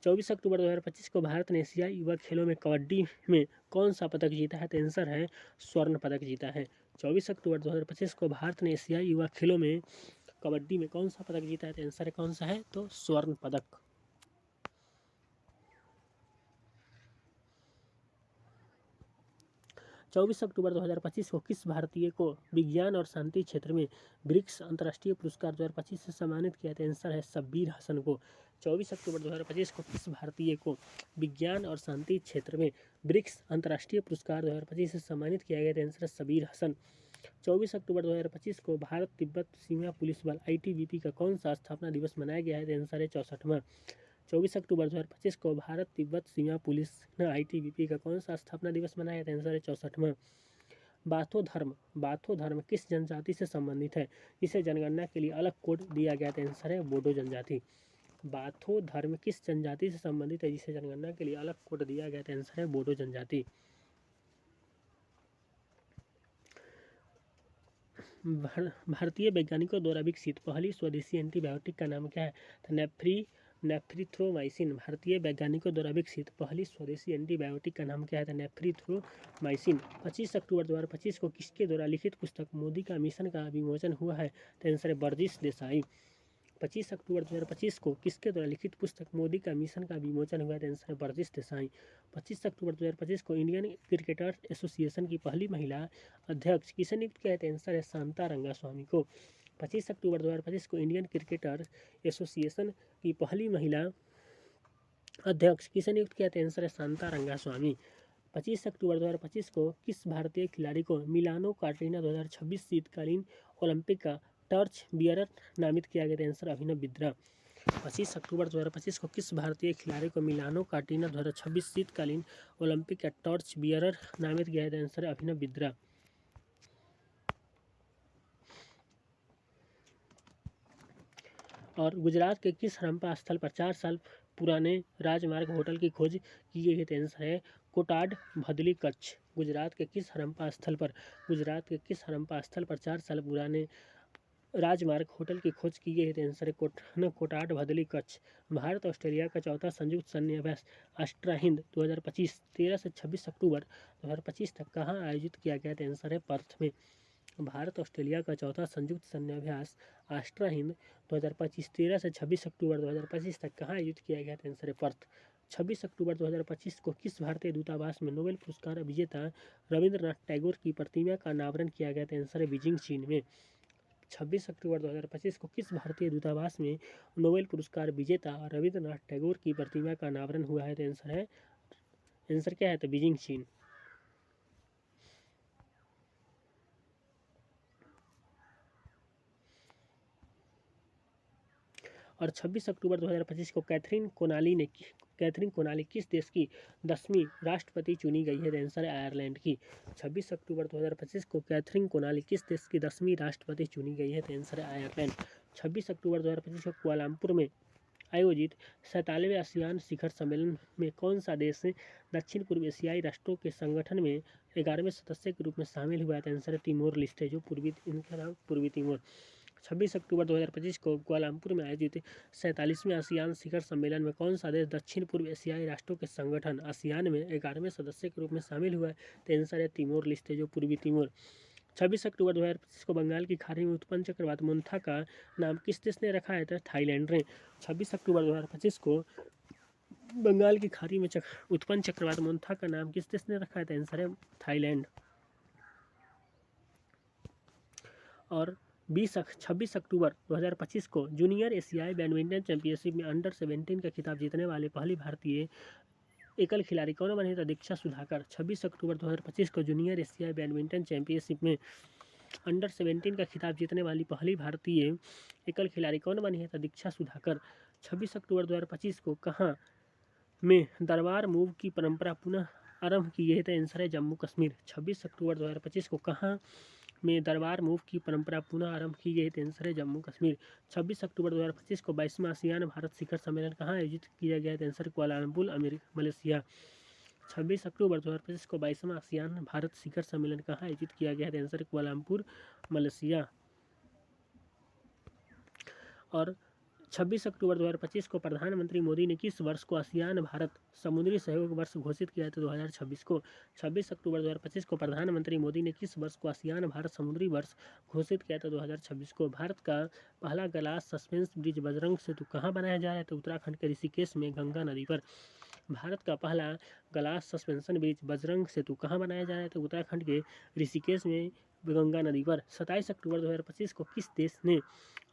24 अक्टूबर 2025 को भारत ने एशियाई युवा खेलों में कबड्डी में कौन सा पदक जीता है? तो आंसर है स्वर्ण पदक जीता है। 24 अक्टूबर 2025 को भारत ने एशियाई युवा खेलों में कबड्डी में कौन सा पदक जीता है? तो आंसर कौन सा है? तो स्वर्ण पदक। 24 अक्टूबर 2025 को किस भारतीय को विज्ञान और शांति क्षेत्र में ब्रिक्स अंतर्राष्ट्रीय पुरस्कार 2025 से सम्मानित किया था? आंसर है शब्बीर हसन को। 24 अक्टूबर 2025 को किस भारतीय को विज्ञान और शांति क्षेत्र में ब्रिक्स अंतर्राष्ट्रीय पुरस्कार 2025 से सम्मानित किया गया था? आंसर है शब्बीर हसन। 24 अक्टूबर 2025 को भारत तिब्बत सीमा पुलिस बल ITBP का कौन सा स्थापना दिवस मनाया गया है? तो आंसर है 64वां। 24 अक्टूबर 2025 को भारत तिब्बत सीमा पुलिस ITBP का कौन सा स्थापना दिवस मनाया गया? आंसर है 64वां। बाथो धर्म किस जनजाति से संबंधित है जिसे जनगणना के लिए अलग कोड दिया गया था? आंसर है बोडो जनजाति। बाथो धर्म किस जनजाति से संबंधित है जिसे जनगणना के लिए अलग कोड दिया गया था? आंसर है बोडो जनजाति। भारतीय वैज्ञानिकों द्वारा विकसित पहली स्वदेशी एंटीबायोटिक का नाम क्या है? तो नेफ्रिथ्रोमाइसिन। भारतीय वैज्ञानिकों द्वारा विकसित पहली स्वदेशी एंटीबायोटिक का नाम क्या है? तो नेफ्रिथ्रोमाइसिन। 25 अक्टूबर 2025 को किसके द्वारा लिखित पुस्तक मोदी का मिशन का विमोचन हुआ है? तो आंसर है बर्जिश देसाई। 25 अक्टूबर 2025 को किसके द्वारा लिखित पुस्तक मोदी का मिशन का विमोचन हुआ? तो आंसर है बर्जिश देसाई। 25 अक्टूबर 2025 को इंडियन क्रिकेटर्स एसोसिएशन की पहली महिला अध्यक्ष किसे नियुक्त किया? तो आंसर है शांता रंगास्वामी को। 25 अक्टूबर 2025 को इंडियन क्रिकेटर्स एसोसिएशन की पहली महिला अध्यक्ष किसे नियुक्त किया? तो आंसर है शांता रंगास्वामी। 25 अक्टूबर 2025 को किस भारतीय खिलाड़ी को मिलानो कार्टिना 2026 शीतकालीन ओलंपिक का टॉर्च बियरर नामित किया गया? आंसर अभिनव बिंद्रा। 25 अक्टूबर 2025 को किस भारतीय खिलाड़ी को मिलानो कार्टिना 2026 शीतकालीन ओलंपिक का टॉर्च बियरर नामित किया गया? आंसर है अभिनव बिंद्रा। और गुजरात के किस हड़प्पा स्थल पर 4 साल पुराने राजमार्ग होटल की खोज की गई है? तो आंसर है कोटाड भदली कच्छ। गुजरात के किस हड़प्पा स्थल पर 4 साल पुराने राजमार्ग होटल की खोज की गई है? तो आंसर है कोटाड भदली कच्छ। भारत ऑस्ट्रेलिया का चौथा संयुक्त सैन्य अभ्यास अष्ट्रा हिंद 2025 13 से 26 अक्टूबर 2025 तक कहाँ आयोजित किया गया? तो आंसर है पर्थ में। भारत ऑस्ट्रेलिया का चौथा संयुक्त सैन्य अभ्यास अष्ट्रा हिंद 2025 13 से 26 अक्टूबर 2025 तक कहाँ आयोजित किया गया? तो आंसर है पर्थ। 26 अक्टूबर 2025 को किस भारतीय दूतावास में नोबेल पुरस्कार विजेता रविंद्रनाथ टैगोर की प्रतिमा का अनावरण किया गया? तो आंसर है बीजिंग, चीन में। 26 अक्टूबर 2025 को किस भारतीय दूतावास में नोबेल पुरस्कार विजेता रविंद्रनाथ टैगोर की प्रतिमा का अनावरण हुआ है? तो आंसर क्या है? तो बीजिंग, चीन। और 26 अक्टूबर 2025 को कैथरीन कोनाली किस देश की 10वीं राष्ट्रपति चुनी गई है? तो आंसर है आयरलैंड की। 26 अक्टूबर 2025 को कैथरीन कोनाली किस देश की 10वीं राष्ट्रपति चुनी गई है? तो आंसर है आयरलैंड। 26 अक्टूबर 2025 को कुआलालंपुर में आयोजित 47वें आसियान शिखर सम्मेलन में कौन सा देश दक्षिण पूर्व एशियाई राष्ट्रों के संगठन में 11वें सदस्य के रूप में शामिल हुआ है? तो आंसर है तिमोर लेस्टे, जो इनका नाम पूर्वी तिमोर। 26 अक्टूबर 2025 को कुआलालंपुर में आयोजित 47वें आसियान शिखर सम्मेलन में कौन सा देश दक्षिण पूर्व एशियाई राष्ट्रों के संगठन आसियान में 11वें सदस्य के रूप में शामिल हुआ है? तो आंसर है तिमोर लेस्टे, जो पूर्वी तिमोर। 26 अक्टूबर 2025 को बंगाल की खाड़ी में उत्पन्न चक्रवात मोन्था का नाम किस देश ने रखा है? तो थाईलैंड ने। 26 अक्टूबर 2025 को बंगाल की खाड़ी में उत्पन्न चक्रवात मोन्था का नाम किस देश ने रखा है? तो आंसर है थाईलैंड। और 26 अक्टूबर 2025 को जूनियर एशियाई बैडमिंटन चैंपियनशिप में अंडर 17 का खिताब जीतने वाले पहली भारतीय एकल खिलाड़ी कौन बने? तो दीक्षा सुधाकर। 26 अक्टूबर 2025 को जूनियर एशियाई बैडमिंटन चैंपियनशिप में अंडर 17 का खिताब जीतने वाली पहली भारतीय एकल खिलाड़ी कौन बनी है? तो दीक्षा सुधाकर। 26 अक्टूबर 2025 को कहाँ में दरबार मूव की परंपरा पुनः आरंभ की गई है? तो आंसर है जम्मू कश्मीर। 26 अक्टूबर 2025 को कहाँ में दरबार मूव की परंपरा पुनः आरंभ की गई? तो आंसर है जम्मू कश्मीर। 26 अक्टूबर 2025 को 22वां आसियान भारत शिखर सम्मेलन कहाँ आयोजित किया गया? तो आंसर कुआलालंपुर, मलेशिया। 26 अक्टूबर 2025 को 22वां आसियान भारत शिखर सम्मेलन कहाँ आयोजित किया गया? तो आंसर कुआलालंपुर, मलेशिया। और 26 अक्टूबर 2025 को प्रधानमंत्री मोदी ने किस वर्ष को आसियान भारत समुद्री सहयोग वर्ष घोषित किया? तो 2026 को। 26 अक्टूबर 2025 को प्रधानमंत्री मोदी ने किस वर्ष को आसियान भारत समुद्री वर्ष घोषित किया? तो 2026 को। भारत का पहला ग्लास सस्पेंस ब्रिज बजरंग सेतु कहाँ बनाया जा रहा है? तो उत्तराखंड के ऋषिकेश में गंगा नदी पर। भारत का पहला ग्लास सस्पेंशन ब्रिज बजरंग सेतु कहाँ बनाया जा रहा है? तो उत्तराखंड के ऋषिकेश में गंगा नदी पर। 27 अक्टूबर 2025 को किस देश ने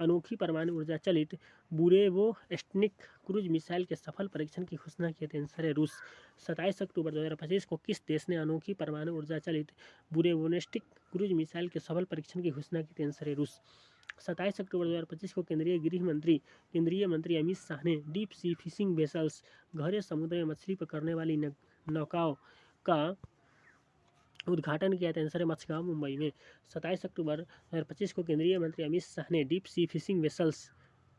अनोखी परमाणु ऊर्जा चलित बुरेवोस्टनिक क्रूज मिसाइल के सफल परीक्षण की घोषणा की? तो आंसर है रूस। 27 अक्टूबर 2025 को किस देश ने अनोखी परमाणु ऊर्जा चलित बुरेवोस्टिक क्रूज मिसाइल के सफल परीक्षण की घोषणा की? तो आंसर है रूस। 27 अक्टूबर 2025 को केंद्रीय मंत्री अमित शाह ने डीप सी फिशिंग वेसल्स गहरे समुद्र में मछली पकड़ने वाली नौकाओं का उद्घाटन किया। था आंसर है मचगांव, मुंबई में। 27 अक्टूबर 2025 को केंद्रीय मंत्री अमित शाह ने डीप सी फिशिंग वेसल्स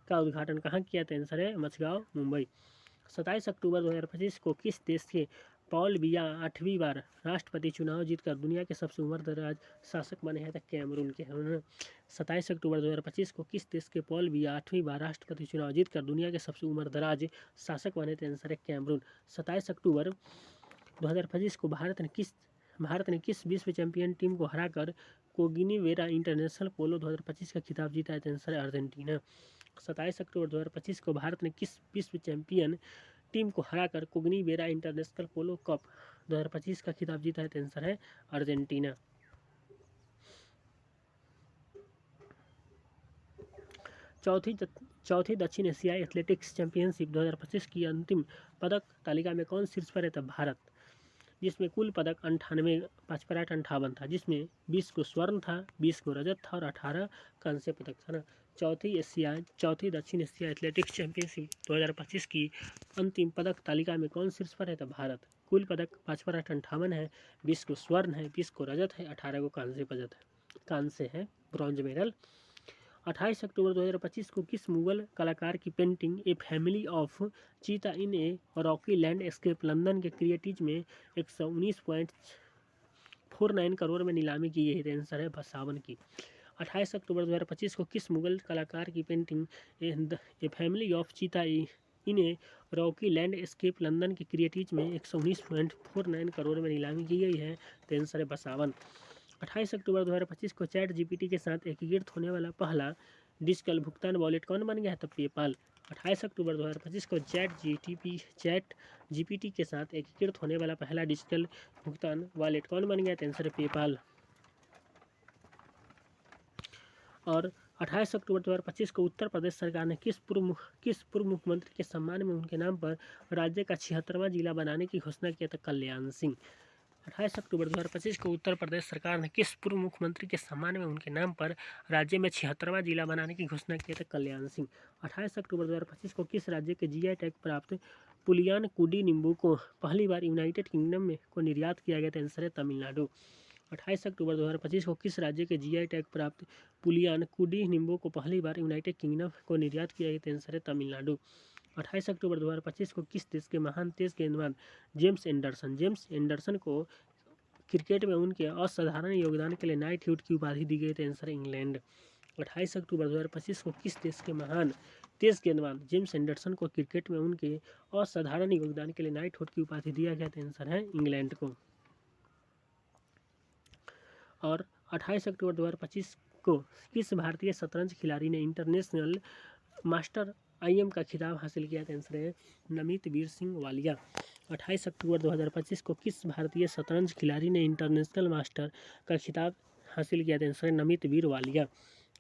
का उद्घाटन कहाँ किया? था आंसर है मचगांव, मुंबई। 27 अक्टूबर 2025 को किस देश के पॉल बिया 8वीं बार राष्ट्रपति चुनाव जीतकर दुनिया के सबसे उम्रदराज शासक बने हैं? तो कैमरून के हैं। 27 अक्टूबर 2025 को किस देश के पॉल बिया 8वीं बार राष्ट्रपति चुनाव जीतकर दुनिया के सबसे उम्रदराज शासक बने थे? आंसर है कैमरून। 27 अक्टूबर 2025 को भारत ने किस विश्व चैंपियन टीम को हराकर कोगिनीवेरा इंटरनेशनल पोलो 2025 का खिताब जीता है? तो आंसर है अर्जेंटीना। 27 अक्टूबर 2025 को भारत ने किस विश्व चैंपियन टीम को हराकर कोगिनीवेरा इंटरनेशनल पोलो कप 2025 का खिताब जीता है? तो आंसर है अर्जेंटीना। चौथी दक्षिण एशियाई एथलेटिक्स चैंपियनशिप 2025 की अंतिम पदक तालिका में कौन शीर्ष पर है? तब भारत, जिसमें कुल पदक 98 5 58 था, जिसमें 20 को स्वर्ण था, 20 को रजत था और 18 कांस्य पदक था ना। चौथी दक्षिण एशिया एथलेटिक्स चैंपियनशिप 2025 की अंतिम पदक तालिका में कौन शीर्ष पर है? तो भारत। कुल पदक 5 58 है, 20 को स्वर्ण है, 20 को रजत है, 18 को कांस्य है, ब्रॉन्ज मेडल। 28 अक्टूबर 2025 को किस मुगल कलाकार की पेंटिंग ए फैमिली ऑफ चीता इन ए रॉकी लैंडस्केप लंदन के क्रिएटिव में 119.49 करोड़ में नीलामी की गई? आंसर है 52 की। 28 अक्टूबर 2025 को किस मुगल कलाकार की पेंटिंग ए फैमिली ऑफ चीता इन ए रॉकी लैंडस्केप लंदन के क्रिएटिव में 119.49 करोड़ में नीलामी की गई है? तो आंसर है 52। 28 अक्टूबर 2025 को चैट जीपीटी के साथ एकीकृत होने वाला पहला डिजिटल भुगतान वॉलेट कौन बन गया है? तो पेपाल। 28 अक्टूबर 2025 को चैट जीपीटी के साथ एकीकृत होने वाला पहला डिजिटल भुगतान वॉलेट कौन बन गया? तो आंसर है पेपाल। और 28 अक्टूबर 2025 को उत्तर प्रदेश सरकार ने किस पूर्व मुख्यमंत्री के सम्मान में उनके नाम पर राज्य का 76वां जिला बनाने की घोषणा किया? था कल्याण सिंह। 28 अक्टूबर 2025 को उत्तर प्रदेश सरकार ने किस पूर्व मुख्यमंत्री के सम्मान में उनके नाम पर राज्य में 76वां जिला बनाने की घोषणा की? था कल्याण सिंह। 28 अक्टूबर 2025 को किस राज्य के जीआई टैग प्राप्त पुलियान कुडी नींबू को पहली बार यूनाइटेड किंगडम में को निर्यात किया गया? था आंसर है तमिलनाडु। 28 अक्टूबर 2025 को किस राज्य के जीआई टैग प्राप्त पुलियान कुडी नींबू को पहली बार यूनाइटेड किंगडम को निर्यात किया गया? था आंसर है तमिलनाडु। 28 अक्टूबर 2025 को किस देश के महान तेज गेंदबाज जेम्स एंडरसन को क्रिकेट में उनके असाधारण योगदान के लिए नाइटहुड की उपाधि दी गई? थी आंसर इंग्लैंड। 28 अक्टूबर 2025 को किस देश के महान तेज गेंदबाज जेम्स एंडरसन को क्रिकेट में उनके असाधारण योगदान के लिए नाइटहुड की उपाधि दिया गया? था आंसर है इंग्लैंड को। और 28 अक्टूबर 2025 को किस भारतीय शतरंज खिलाड़ी ने इंटरनेशनल मास्टर आईएम का खिताब हासिल किया? था आंसर है नमित वीर सिंह वालिया। 28 अक्टूबर 2025 को किस भारतीय शतरंज खिलाड़ी ने इंटरनेशनल मास्टर का खिताब हासिल किया? था आंसर है नमित वीर वालिया।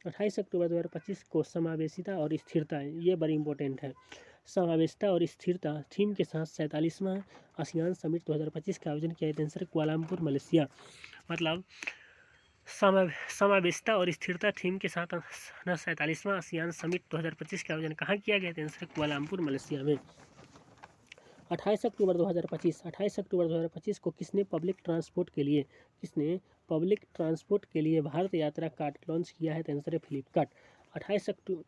28 अक्टूबर 2025 को समावेशिता और स्थिरता, ये बड़ी इंपॉर्टेंट है, समावेशिता और स्थिरता थीम के साथ 47वां आसियान समिट 2025 का आयोजन किया? था आंसर कुआलालंपुर मलेशिया। मतलब समावेशिता और स्थिरता थीम के साथ 47वां आसियान समिट 2025 का आयोजन कहाँ किया गया? था आंसर कुआलालंपुर मलेशिया में। 28 अक्टूबर 2025 को किसने पब्लिक ट्रांसपोर्ट के लिए भारत यात्रा कार्ड लॉन्च किया है? तो आंसर है फ्लिपकार्ट। 28 अक्टूबर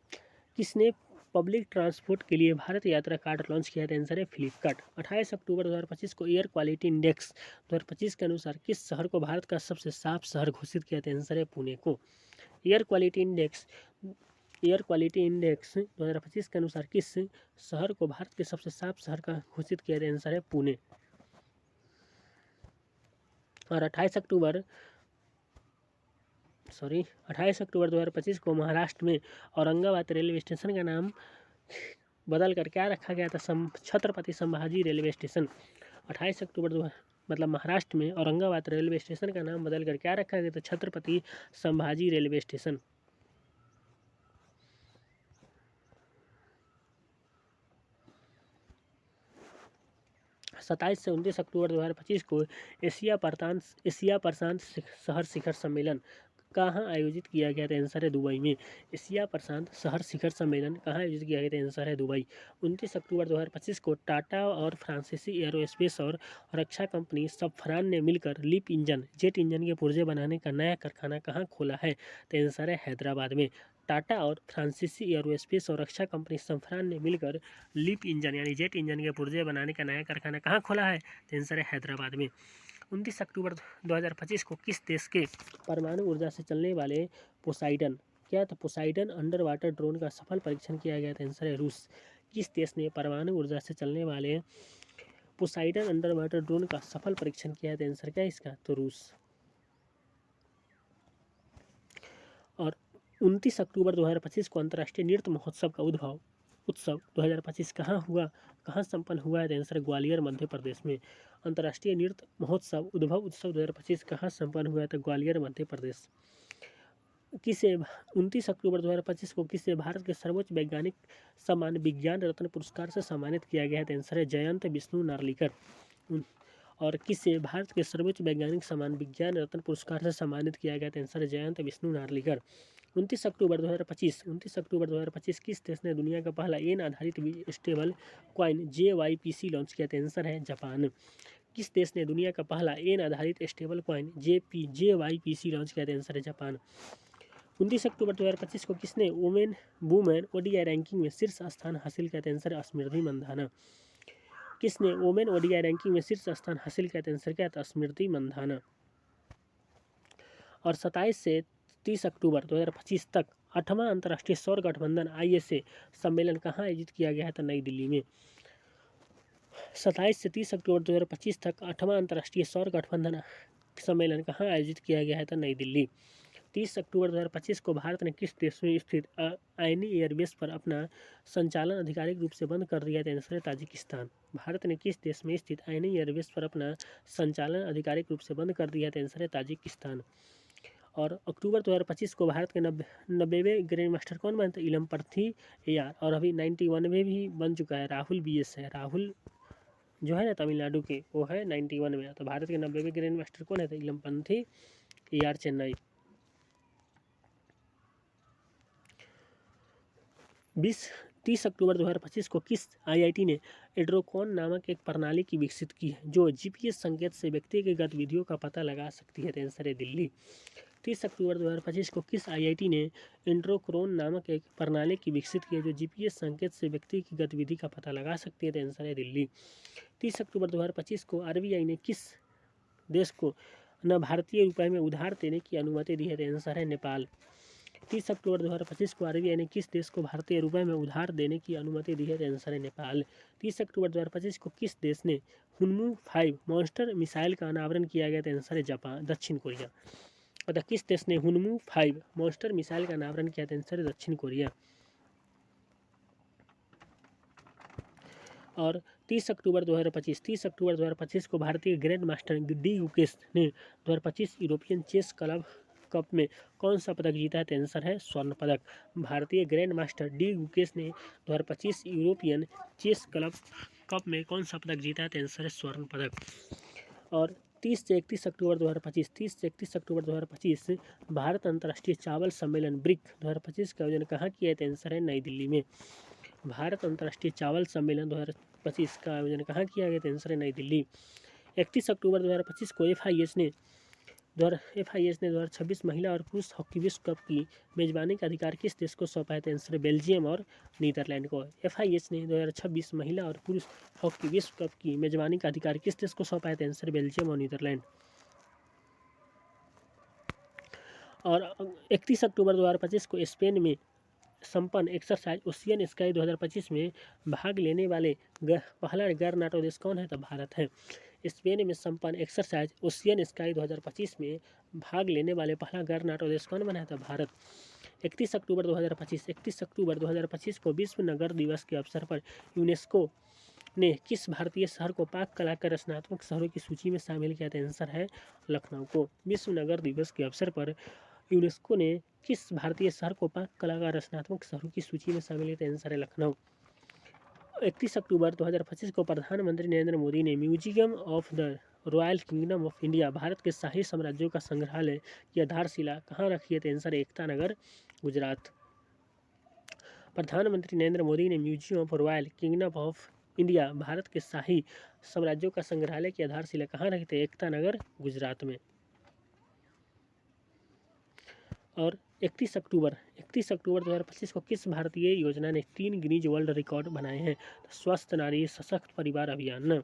किसने पब्लिक ट्रांसपोर्ट के लिए भारत यात्रा कार्ड लॉन्च किया? था आंसर है फ्लिपकार्ट। 28 अक्टूबर 2025 को एयर क्वालिटी इंडेक्स 2025 के अनुसार किस शहर को भारत का सबसे साफ शहर घोषित किया? था आंसर है पुणे को। एयर क्वालिटी इंडेक्स 2025 के अनुसार किस शहर को भारत के सबसे साफ शहर का घोषित किया? था आंसर है पुणे। और 28 अक्टूबर 2025 को महाराष्ट्र में औरंगाबाद रेलवे स्टेशन का नाम बदल कर क्या रखा गया था? Chhatrapati Sambhaji railway station. 28 अक्टूबर मतलब महाराष्ट्र में औरंगाबाद रेलवे स्टेशन का नाम बदल कर क्या रखा गया था? Chhatrapati Sambhaji railway station. 27 से 29 अक्टूबर 2025 को एशिया प्रशांत शहर शिखर सम्मेलन कहाँ आयोजित किया गया? था आंसर है दुबई में। एशिया प्रशांत शहर शिखर सम्मेलन कहाँ आयोजित किया गया? था आंसर है दुबई। 29 अक्टूबर 2025 को टाटा और फ्रांसीसी एरोस्पेस और रक्षा कंपनी सफरान ने मिलकर जेट इंजन के पुर्जे बनाने का नया कारखाना कहाँ खोला है? तो आंसर है हैदराबाद में। टाटा और फ्रांसीसी एरोस्पेस और रक्षा कंपनी सफरान ने मिलकर लिप इंजन यानी जेट इंजन के पुर्जे बनाने का नया कारखाना कहाँ खोला है? तो आंसर है हैदराबाद में। 29 अक्टूबर 2025 को किस देश के परमाणु ऊर्जा से चलने वाले पोसाइडन अंडर वाटर ड्रोन का सफल परीक्षण किया गया? था आंसर है रूस। किस देश ने परमाणु ऊर्जा से चलने वाले पोसाइडन अंडर वाटर ड्रोन का सफल परीक्षण किया? था आंसर क्या इसका? तो रूस। और 29 अक्टूबर 2025 को अंतर्राष्ट्रीय नृत्य महोत्सव का उत्सव 2025 कहाँ संपन्न हुआ है? तो आंसर ग्वालियर मध्य प्रदेश में। अंतर्राष्ट्रीय नृत्य महोत्सव उत्सव 2025 कहाँ संपन्न हुआ है? तो ग्वालियर मध्य प्रदेश। 29 अक्टूबर 2025 को किसे भारत के सर्वोच्च वैज्ञानिक सम्मान विज्ञान रत्न पुरस्कार से सम्मानित किया गया है? तो आंसर है जयंत विष्णु नार्लिकर। और किसे भारत के सर्वोच्च वैज्ञानिक सम्मान विज्ञान रत्न पुरस्कार से सम्मानित किया गया? तो आंसर है जयंत विष्णु नार्लिकर। 29 अक्टूबर 2025 किस देश ने दुनिया का पहला येन आधारित स्टेबल कॉइन JYPC लॉन्च किया? था आंसर है जापान। किस देश ने दुनिया का पहला येन आधारित स्टेबल कॉइन JYPC लॉन्च किया? था आंसर है जापान। 29 अक्टूबर 2025 को किसने वुमेन ओडीआई रैंकिंग में शीर्ष स्थान हासिल किया था? आंसर स्मृति मंधाना। किसने वुमेन ओडीआई रैंकिंग में शीर्ष स्थान हासिल किया था? आंसर क्या था? स्मृति मंधाना। और 27 से 30 अक्टूबर 2025 तक 8वां अंतर्राष्ट्रीय सौर गठबंधन ISA सम्मेलन कहाँ आयोजित किया गया था? नई दिल्ली में। 27 से 30 अक्टूबर 2025 तक 8वां अंतर्राष्ट्रीय सौर गठबंधन सम्मेलन कहाँ आयोजित किया गया था? नई दिल्ली। 30 अक्टूबर 2025 को भारत ने किस देश में स्थित आइनी एयरबेस पर अपना संचालन आधिकारिक रूप से बंद कर दिया था? आंसर है ताजिकिस्तान। भारत ने किस देश में स्थित आइनी एयरबेस पर अपना संचालन आधिकारिक रूप से बंद कर दिया था? आंसर है ताजिकिस्तान। और अक्टूबर 2025 को भारत के 90वें ग्रैंड मास्टर कौन बने थे? इलमपर्थी AR। और अभी 91वें भी बन चुका है, राहुल BS है। राहुल जो है ना तमिलनाडु के, वो है 91 में। तो भारत के 90वें ग्रैंड मास्टर कौन है? तो इलमपंथी AR चेन्नई। 30 अक्टूबर 2025 को किस IIT ने एड्रोकॉन नामक एक प्रणाली की विकसित की है जो GPS संकेत से व्यक्ति की गतिविधियों का पता लगा सकती है? आंसर है दिल्ली। 30 अक्टूबर 2025 को किस IIT ने एंड्रोक्रोन नामक एक प्रणाली की विकसित की है जो GPS संकेत से व्यक्ति की गतिविधि का पता लगा सकती है? आंसर है दिल्ली। 30 अक्टूबर 2025 को RBI ने किस देश को न भारतीय रुपये में उधार देने की अनुमति दी है? आंसर है नेपाल। 30 अक्टूबर 2025 को RBI ने किस देश को भारतीय रुपये में उधार देने की अनुमति दी है? आंसर है नेपाल। 30 अक्टूबर 2025 को किस देश ने हुनमू 5 मॉन्स्टर मिसाइल का अनावरण किया गया था? आंसर है जापान, दक्षिण कोरिया। और किस देश ने हुनमू 5 मॉन्स्टर मिसाइल का अनावरण किया था? आंसर है दक्षिण कोरिया। और 30 अक्टूबर 2025 को भारतीय ग्रैंड मास्टर डी गुकेश ने 2025 यूरोपियन चेस क्लब कप में कौन सा पदक जीता है? आंसर है स्वर्ण पदक। भारतीय ग्रैंड मास्टर डी गुकेश ने 2025 यूरोपियन चेस क्लब कप में कौन सा पदक जीता है? आंसर है स्वर्ण पदक। और 30 से 31 अक्टूबर 2025 भारत अंतर्राष्ट्रीय चावल सम्मेलन ब्रिक 2025 का आयोजन कहाँ किया था? आंसर है नई दिल्ली में। भारत अंतर्राष्ट्रीय चावल सम्मेलन 2025 का आयोजन कहाँ किया गया था? आंसर है नई दिल्ली। 31 अक्टूबर 2025 को FIS ने 2026 महिला और पुरुष हॉकी विश्व कप की मेजबानी का अधिकार किस देश को सौंपा है? आंसर है बेल्जियम और नीदरलैंड को। FIS ने 2026 महिला और पुरुष हॉकी विश्व कप की मेजबानी का अधिकार किस देश को सौंपा है? आंसर है बेल्जियम और नीदरलैंड। और 31 अक्टूबर 2025 को स्पेन में संपन्न एक्सरसाइज ओशियन स्काई 2025 में भाग लेने वाले पहला गैर नाटो देश कौन है? तो भारत है। स्पेन में संपन्न एक्सरसाइज ओशियन स्काई 2025 में भाग लेने वाले पहला गैर नाटो देश कौन बना है? तो भारत। 31 अक्टूबर 2025 को विश्व नगर दिवस के अवसर पर यूनेस्को ने किस भारतीय शहर को पाक कला के रचनात्मक शहरों की सूची में शामिल किया था? आंसर है लखनऊ को। विश्व नगर दिवस के अवसर पर यूनेस्को ने किस भारतीय शहर को पाक कला का रचनात्मक शहरों की सूची में शामिल किया? आंसर है लखनऊ। 31 अक्टूबर 2025 को प्रधानमंत्री नरेंद्र मोदी ने museum of the royal kingdom of India Bharat के शाही साम्राज्यों का संग्रहालय की आधारशिला कहाँ रखी है? आंसर है एकता नगर, गुजरात। प्रधानमंत्री नरेंद्र मोदी ने museum of royal kingdom of India Bharat के शाही साम्राज्यों का संग्रहालय की आधारशिला कहाँ रखी थी? एकता नगर, गुजरात में। और 31 अक्टूबर 2025 को किस भारतीय योजना ने 3 गिनीज वर्ल्ड रिकॉर्ड बनाए हैं? तो स्वस्थ नारी सशक्त परिवार अभियान।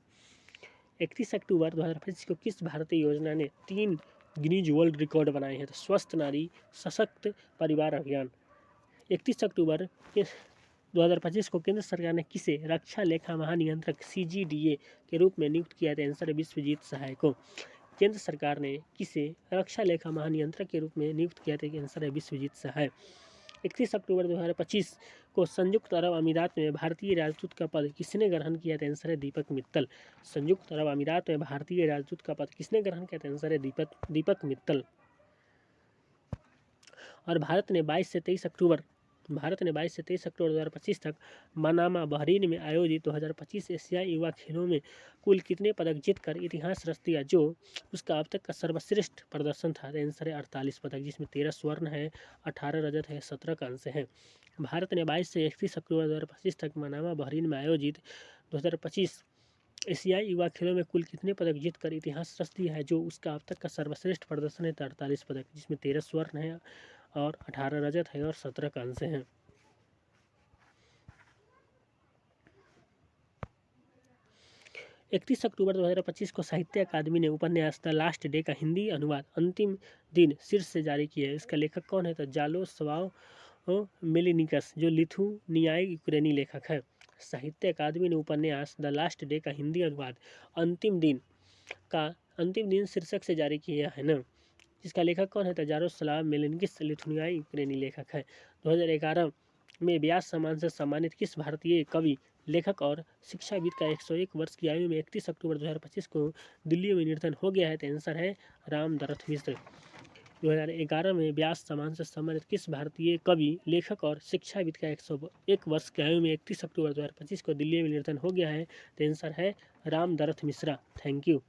31 अक्टूबर 2025 को किस भारतीय योजना ने 3 गिनीज वर्ल्ड रिकॉर्ड बनाए हैं? तो स्वस्थ नारी सशक्त परिवार अभियान। 31 अक्टूबर 2025 को केंद्र सरकार ने किसे रक्षा लेखा महानियंत्रक CGDA के रूप में नियुक्त किया था? आंसर है विश्वजीत सहाय को। केंद्र सरकार ने किसे रक्षा लेखा महानियंत्रक के रूप में नियुक्त किया था? आंसर है विश्वजीत सहाय। 31 अक्टूबर 2025 को संयुक्त अरब अमीरात में भारतीय राजदूत का पद किसने ग्रहण किया था? आंसर है दीपक मित्तल। संयुक्त अरब अमीरात में भारतीय राजदूत का पद किसने ग्रहण किया था? आंसर है दीपक मित्तल। और भारत ने 22 से 23 अक्टूबर 2025 तक मनामा बहरीन में आयोजित 2025 एशियाई युवा खेलों में कुल कितने पदक जीतकर इतिहास रच दिया जो उसका अब तक का सर्वश्रेष्ठ प्रदर्शन था? आंसर है 48 पदक, जिसमें 13 स्वर्ण है, 18 रजत है, 17 कांस्य है। भारत ने 22 से 31 अक्टूबर 2025 तक मनामा बहरीन में आयोजित 2025 एशियाई युवा खेलों में कुल कितने पदक जीतकर इतिहास रच दिया है जो उसका अब तक का सर्वश्रेष्ठ प्रदर्शन है? 48 पदक, जिसमें 13 स्वर्ण है, और 18 रजत है और 17 कांस्य हैं। 31 अक्टूबर 2025 को साहित्य अकादमी ने उपन्यास द लास्ट डे का हिंदी अनुवाद अंतिम दिन शीर्ष से जारी किया है। इसका लेखक कौन है? तो जारोस्लाव मेलिनिकस, जो लिथुनियाई यूक्रेनी लेखक है। साहित्य अकादमी ने उपन्यास द लास्ट डे का हिंदी अनुवाद अंतिम दिन शीर्षक से जारी किया है ना। जिसका लेखक कौन है? तो जारोस्लाव मेलिनिकस, लिथुनियाई यूक्रेनी लेखक है। 2011 में व्यास सम्मान से सम्मानित किस भारतीय कवि, लेखक और शिक्षाविद का 101 वर्ष की आयु में 31 अक्टूबर 2025 को दिल्ली में निधन हो गया है? तो आंसर है रामदरथ मिश्र। 2011 में व्यास सम्मान से सम्मानित किस भारतीय कवि, लेखक और शिक्षाविद का 101 वर्ष की आयु में 31 अक्टूबर 2025 को दिल्ली में निधन हो गया है? तो आंसर है रामदरथ मिश्रा। Thank you.